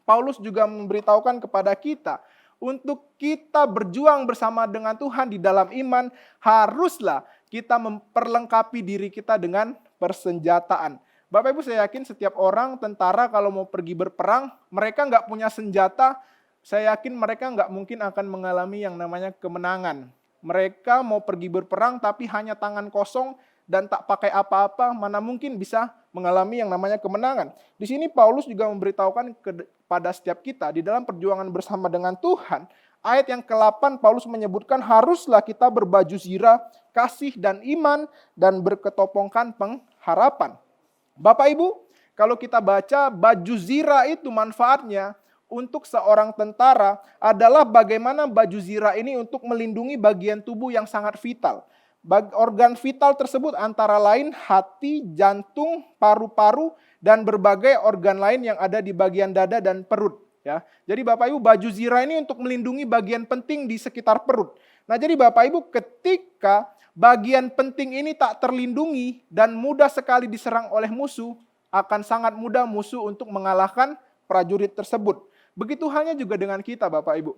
Paulus juga memberitahukan kepada kita, untuk kita berjuang bersama dengan Tuhan di dalam iman, haruslah kita memperlengkapi diri kita dengan persenjataan. Bapak Ibu, saya yakin setiap orang tentara kalau mau pergi berperang, mereka nggak punya senjata, saya yakin mereka nggak mungkin akan mengalami yang namanya kemenangan. Mereka mau pergi berperang tapi hanya tangan kosong dan tak pakai apa-apa, mana mungkin bisa mengalami yang namanya kemenangan. Di sini Paulus juga memberitahukan kepada setiap kita di dalam perjuangan bersama dengan Tuhan. Ayat yang ke-8 Paulus menyebutkan haruslah kita berbaju zirah, kasih dan iman dan berketopongkan pengharapan. Bapak Ibu, kalau kita baca baju zirah itu manfaatnya untuk seorang tentara adalah bagaimana baju zirah ini untuk melindungi bagian tubuh yang sangat vital. Organ vital tersebut antara lain hati, jantung, paru-paru, dan berbagai organ lain yang ada di bagian dada dan perut. Ya. Jadi Bapak Ibu, baju zirah ini untuk melindungi bagian penting di sekitar perut. Nah jadi Bapak Ibu, ketika bagian penting ini tak terlindungi dan mudah sekali diserang oleh musuh, akan sangat mudah musuh untuk mengalahkan prajurit tersebut. Begitu halnya juga dengan kita Bapak Ibu.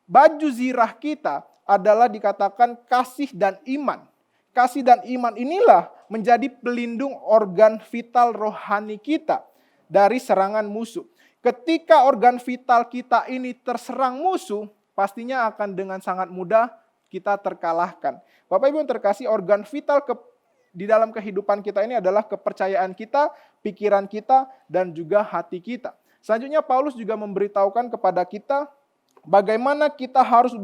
Baju zirah kita adalah dikatakan kasih dan iman. Kasih dan iman inilah menjadi pelindung organ vital rohani kita dari serangan musuh. Ketika organ vital kita ini terserang musuh, pastinya akan dengan sangat mudah kita terkalahkan. Bapak Ibu yang terkasih, organ vital di dalam kehidupan kita ini adalah kepercayaan kita, pikiran kita, dan juga hati kita. Selanjutnya Paulus juga memberitahukan kepada kita bagaimana kita harus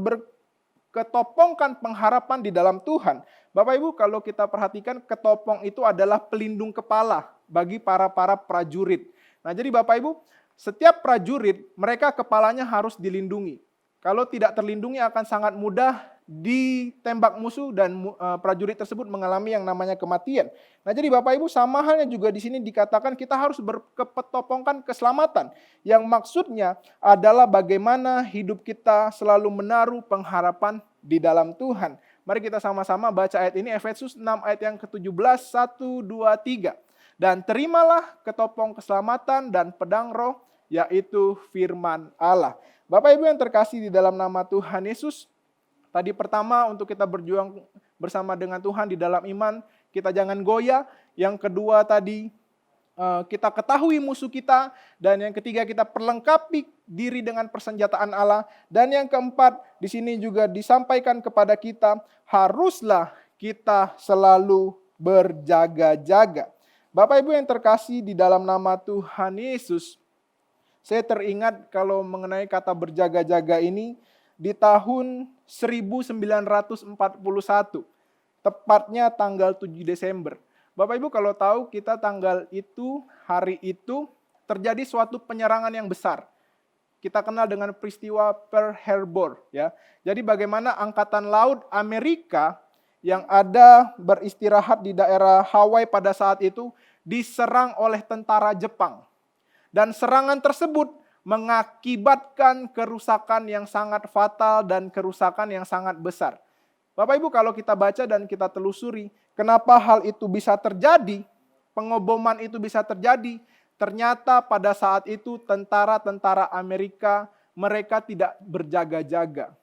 ketopongkan pengharapan di dalam Tuhan. Bapak Ibu, kalau kita perhatikan ketopong itu adalah pelindung kepala bagi para prajurit. Nah jadi Bapak Ibu, setiap prajurit mereka kepalanya harus dilindungi. Kalau tidak terlindungi akan sangat mudah ditembak musuh dan prajurit tersebut mengalami yang namanya kematian. Nah jadi Bapak Ibu, sama halnya juga di sini dikatakan kita harus berketopongkan keselamatan. Yang maksudnya adalah bagaimana hidup kita selalu menaruh pengharapan di dalam Tuhan. Mari kita sama-sama baca ayat ini, Efesus 6 ayat yang ke-17, 1, 2, 3. Dan terimalah ketopong keselamatan dan pedang roh, yaitu firman Allah. Bapak Ibu yang terkasih di dalam nama Tuhan Yesus, tadi pertama untuk kita berjuang bersama dengan Tuhan di dalam iman, kita jangan goyah. Yang kedua tadi, kita ketahui musuh kita. Dan yang ketiga, kita perlengkapi diri dengan persenjataan Allah. Dan yang keempat, di sini juga disampaikan kepada kita, haruslah kita selalu berjaga-jaga. Bapak Ibu yang terkasih di dalam nama Tuhan Yesus, saya teringat kalau mengenai kata berjaga-jaga ini di tahun 1941, tepatnya tanggal 7 Desember. Bapak Ibu kalau tahu kita tanggal itu, hari itu terjadi suatu penyerangan yang besar. Kita kenal dengan peristiwa Pearl Harbor, ya. Jadi bagaimana angkatan laut Amerika yang ada beristirahat di daerah Hawaii pada saat itu diserang oleh tentara Jepang. Dan serangan tersebut mengakibatkan kerusakan yang sangat fatal dan kerusakan yang sangat besar. Bapak Ibu kalau kita baca dan kita telusuri, kenapa hal itu bisa terjadi, pengoboman itu bisa terjadi, ternyata pada saat itu tentara-tentara Amerika, mereka tidak berjaga-jaga.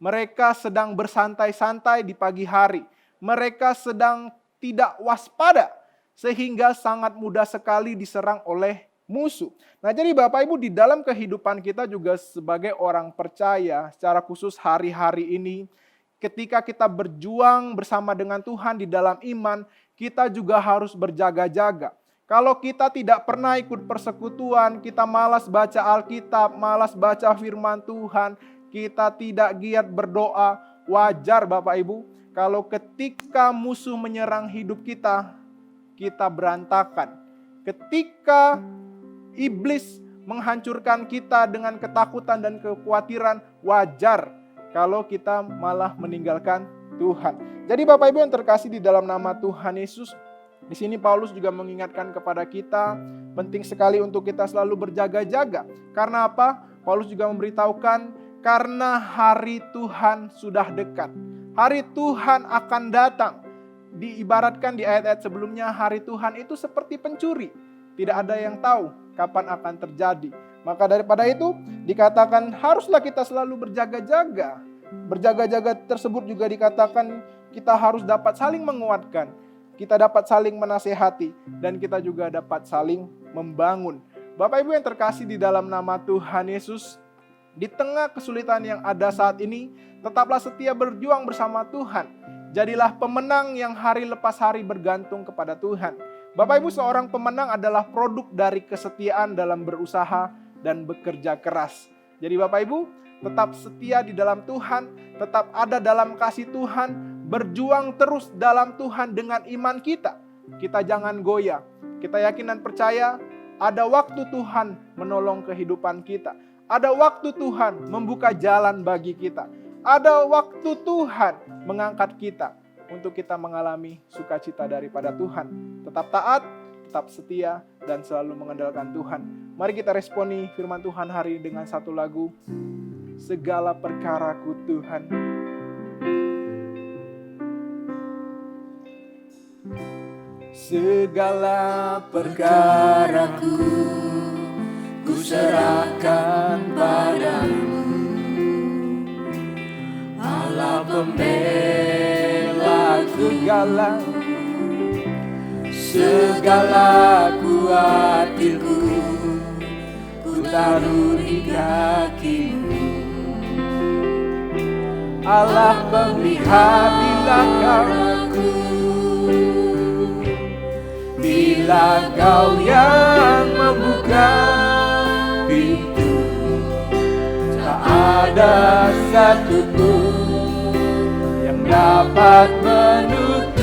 Mereka sedang bersantai-santai di pagi hari. Mereka sedang tidak waspada, sehingga sangat mudah sekali diserang oleh musuh. Nah jadi Bapak Ibu di dalam kehidupan kita juga sebagai orang percaya, secara khusus hari-hari ini, ketika kita berjuang bersama dengan Tuhan di dalam iman, kita juga harus berjaga-jaga. Kalau kita tidak pernah ikut persekutuan, kita malas baca Alkitab, malas baca firman Tuhan, kita tidak giat berdoa, wajar Bapak Ibu. Kalau ketika musuh menyerang hidup kita, kita berantakan. Ketika iblis menghancurkan kita dengan ketakutan dan kekhawatiran, wajar kalau kita malah meninggalkan Tuhan. Jadi Bapak Ibu yang terkasih di dalam nama Tuhan Yesus, di sini Paulus juga mengingatkan kepada kita, penting sekali untuk kita selalu berjaga-jaga. Karena apa? Paulus juga memberitahukan, karena hari Tuhan sudah dekat. Hari Tuhan akan datang. Diibaratkan di ayat-ayat sebelumnya, hari Tuhan itu seperti pencuri. Tidak ada yang tahu kapan akan terjadi. Maka daripada itu dikatakan haruslah kita selalu berjaga-jaga. Berjaga-jaga tersebut juga dikatakan kita harus dapat saling menguatkan. Kita dapat saling menasehati. Dan kita juga dapat saling membangun. Bapak Ibu yang terkasih di dalam nama Tuhan Yesus, di tengah kesulitan yang ada saat ini, tetaplah setia berjuang bersama Tuhan. Jadilah pemenang yang hari lepas hari bergantung kepada Tuhan. Bapak Ibu, seorang pemenang adalah produk dari kesetiaan dalam berusaha dan bekerja keras. Jadi Bapak Ibu, tetap setia di dalam Tuhan, tetap ada dalam kasih Tuhan, berjuang terus dalam Tuhan dengan iman kita. Kita jangan goyah. Kita yakin dan percaya ada waktu Tuhan menolong kehidupan kita. Ada waktu Tuhan membuka jalan bagi kita. Ada waktu Tuhan mengangkat kita untuk kita mengalami sukacita daripada Tuhan. Tetap taat, tetap setia, dan selalu mengandalkan Tuhan. Mari kita responi firman Tuhan hari ini dengan satu lagu. Segala perkaraku Tuhan. Segala perkaraku ku serahkan padamu, Allah pembela segala kuatirku ku taruh di kaki-Mu. Allah pemelihat bila Kau yang membuka pintu, tak ada satupun yang dapat menutup.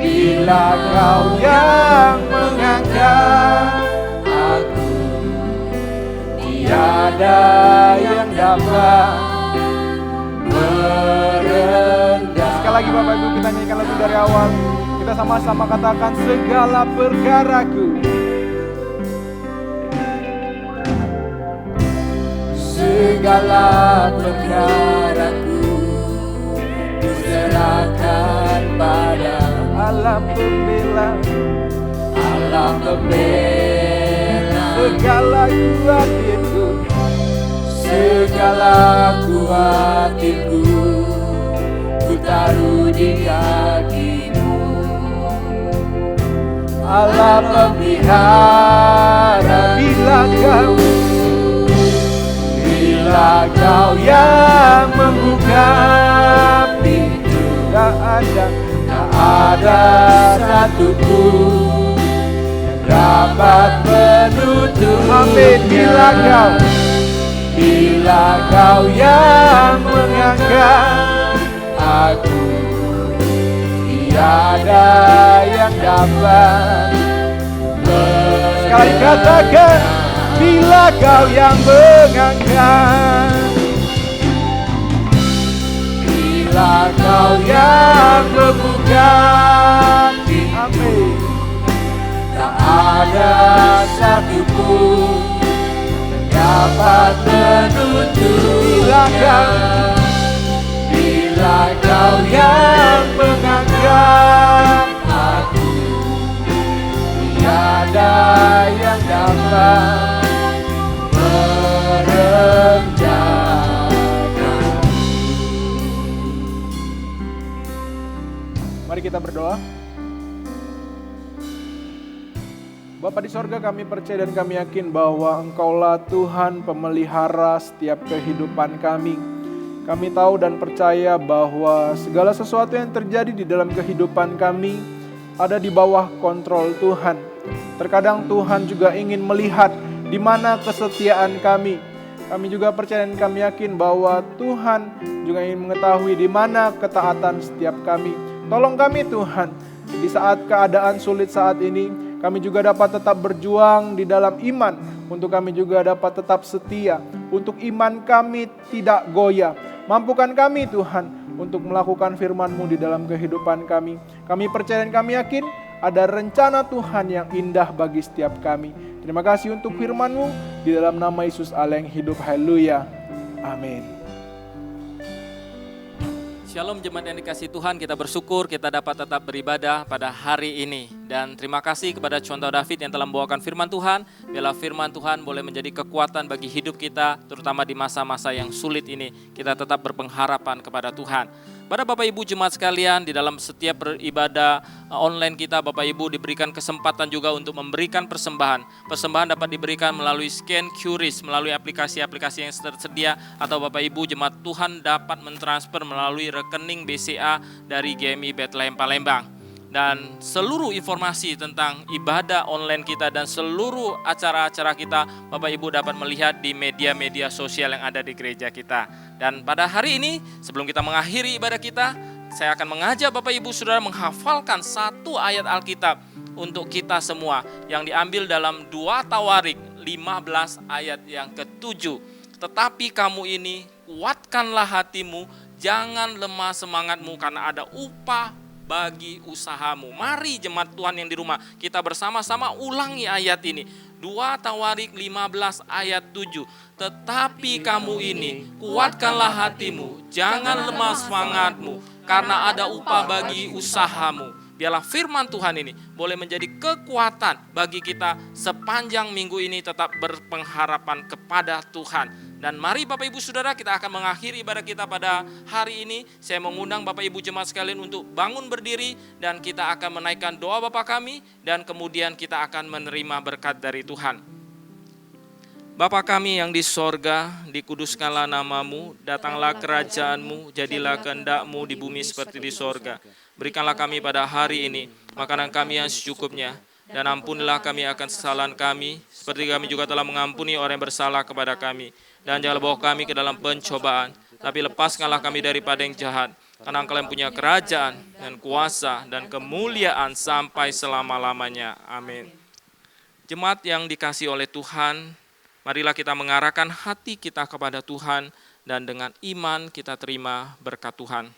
Bila Kau yang mengangkat aku, tiada yang dapat merendah. Sekali lagi Bapak Ibu, kita nyanyikan lagu dari awal. Kita sama-sama katakan segala perkaraku. Segala perkaraku ku serahkan pada Allah pembela, segala kuatir segala kuatirku ku taruh di kaki-Mu. Allah pemelihara, bila Kau yang membuka pintu, tak ada satupun yang dapat menutup. Amin. Bila Kau yang mengangkat aku, tiada yang dapat. Sekali katakan, bila Kau yang mengangkat, bila Kau yang membuka pintu, amin. tak ada satupun yang dapat menutup. Bila Kau yang mengangkat aku, tiada yang dapat merendahkan. Mari kita berdoa. Bapa di sorga, kami percaya dan kami yakin bahwa Engkaulah Tuhan pemelihara setiap kehidupan kami. Kami tahu dan percaya bahwa segala sesuatu yang terjadi di dalam kehidupan kami ada di bawah kontrol Tuhan. Terkadang Tuhan juga ingin melihat di mana kesetiaan kami. Kami juga percaya dan kami yakin bahwa Tuhan juga ingin mengetahui di mana ketaatan setiap kami. Tolong kami Tuhan, di saat keadaan sulit saat ini, kami juga dapat tetap berjuang di dalam iman. Untuk kami juga dapat tetap setia. Untuk iman kami tidak goyah. Mampukan kami Tuhan untuk melakukan firman-Mu di dalam kehidupan kami. Kami percaya dan kami yakin ada rencana Tuhan yang indah bagi setiap kami. Terima kasih untuk firman-Mu. Di dalam nama Yesus Allah yang hidup. Haleluya. Amin. Shalom jemaat yang dikasihi Tuhan, kita bersyukur kita dapat tetap beribadah pada hari ini. Dan terima kasih kepada Contoh David yang telah membawakan firman Tuhan. Biarlah firman Tuhan boleh menjadi kekuatan bagi hidup kita, terutama di masa-masa yang sulit ini. Kita tetap berpengharapan kepada Tuhan. Pada Bapak Ibu jemaat sekalian, di dalam setiap beribadah online kita, Bapak Ibu diberikan kesempatan juga untuk memberikan persembahan. Persembahan dapat diberikan melalui scan QRIS, melalui aplikasi-aplikasi yang tersedia, atau Bapak Ibu jemaat Tuhan dapat mentransfer melalui rekening BCA dari GMI Bethlehem Palembang. Dan seluruh informasi tentang ibadah online kita dan seluruh acara-acara kita, Bapak Ibu dapat melihat di media-media sosial yang ada di gereja kita. Dan pada hari ini, sebelum kita mengakhiri ibadah kita, saya akan mengajak Bapak Ibu Saudara menghafalkan satu ayat Alkitab untuk kita semua yang diambil dalam 2 Tawarik 15 ayat yang ke-7. Tetapi kamu ini, kuatkanlah hatimu, jangan lemah semangatmu karena ada upah bagi usahamu. Mari jemaat Tuhan yang di rumah, kita bersama-sama ulangi ayat ini. 2 Tawarik 15 ayat 7. Tetapi kamu ini, kuatkanlah hatimu, jangan lemah semangatmu, karena ada upah bagi usahamu. Biarlah firman Tuhan ini boleh menjadi kekuatan bagi kita sepanjang minggu ini tetap berpengharapan kepada Tuhan. Dan mari Bapak Ibu Saudara, kita akan mengakhiri ibadah kita pada hari ini. Saya mengundang Bapak Ibu jemaat sekalian untuk bangun berdiri dan kita akan menaikkan doa Bapa kami dan kemudian kita akan menerima berkat dari Tuhan. Bapa kami yang di sorga, dikuduskanlah namamu, datanglah kerajaanmu, jadilah kehendak-mu di bumi seperti di sorga. Berikanlah kami pada hari ini makanan kami yang secukupnya, dan ampunilah kami akan kesalahan kami, seperti kami juga telah mengampuni orang yang bersalah kepada kami. Dan janganlah bawa kami ke dalam pencobaan, tapi lepaskanlah kami daripada yang jahat, karena Engkau yang punya kerajaan dan kuasa dan kemuliaan sampai selama-lamanya. Amin. Jemaat yang dikasihi oleh Tuhan, marilah kita mengarahkan hati kita kepada Tuhan dan dengan iman kita terima berkat Tuhan.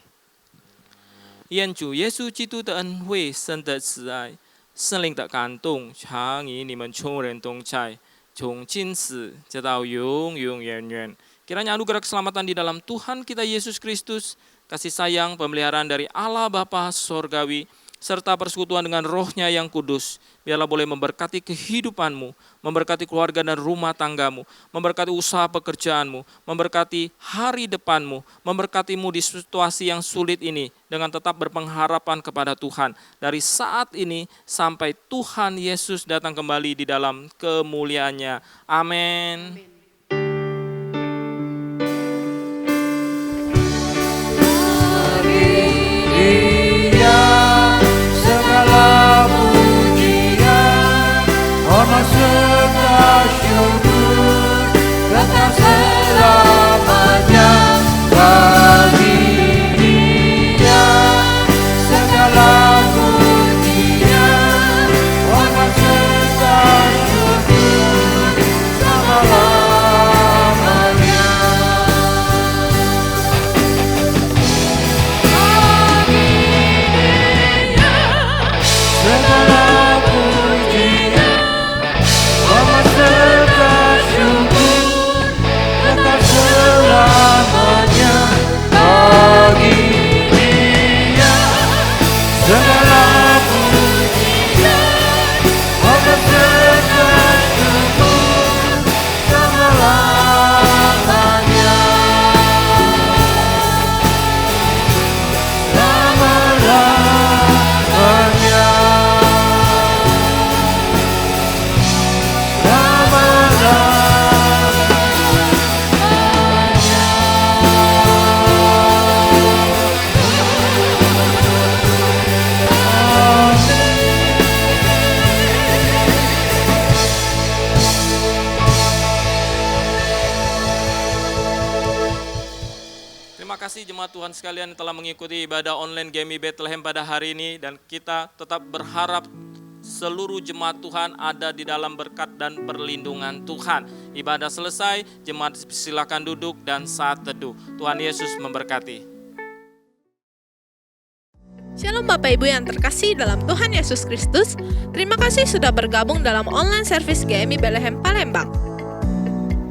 愿主耶稣基督的恩惠、神的慈爱、圣灵的感动，常与你们众人同在，从今时直到永永远远。Kiranya anugerah keselamatan di dalam Tuhan kita Yesus Kristus, kasih sayang, pemeliharaan dari Allah Bapa Sorgawi, serta persekutuan dengan Roh-Nya yang kudus, biarlah boleh memberkati kehidupanmu, memberkati keluarga dan rumah tanggamu, memberkati usaha pekerjaanmu, memberkati hari depanmu, memberkatimu di situasi yang sulit ini dengan tetap berpengharapan kepada Tuhan. Dari saat ini sampai Tuhan Yesus datang kembali di dalam kemuliaannya. Amin. Segala pujian, hormat serta syukur, kekal selamanya bagi Dia. Segala pujian, hormat serta syukur, selama-lamanya. Segala pujian, hormat serta syukur, kekal selamanya bagi Dia. Segala pujian, hormat serta syukur, selama-lamanya. Selama-lamanya. Terima kasih jemaat Tuhan sekalian yang telah mengikuti ibadah online GMI Bethlehem pada hari ini, dan kita tetap berharap seluruh jemaat Tuhan ada di dalam berkat dan perlindungan Tuhan. Ibadah selesai, jemaat silakan duduk dan saat teduh. Tuhan Yesus memberkati. Shalom Bapak Ibu yang terkasih dalam Tuhan Yesus Kristus. Terima kasih sudah bergabung dalam online service GMI Bethlehem Palembang.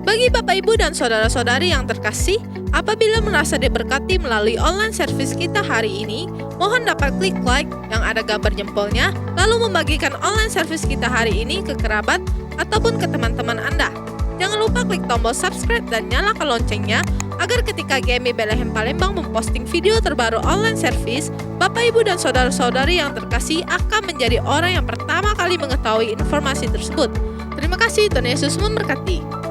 Bagi Bapak Ibu dan saudara-saudari yang terkasih, apabila merasa diberkati melalui online service kita hari ini, mohon dapat klik like yang ada gambar jempolnya, lalu membagikan online service kita hari ini ke kerabat ataupun ke teman-teman Anda. Jangan lupa klik tombol subscribe dan nyalakan loncengnya, agar ketika GMI Bethlehem Palembang memposting video terbaru online service, Bapak Ibu dan saudara-saudari yang terkasih akan menjadi orang yang pertama kali mengetahui informasi tersebut. Terima kasih, Tuhan Yesus memberkati.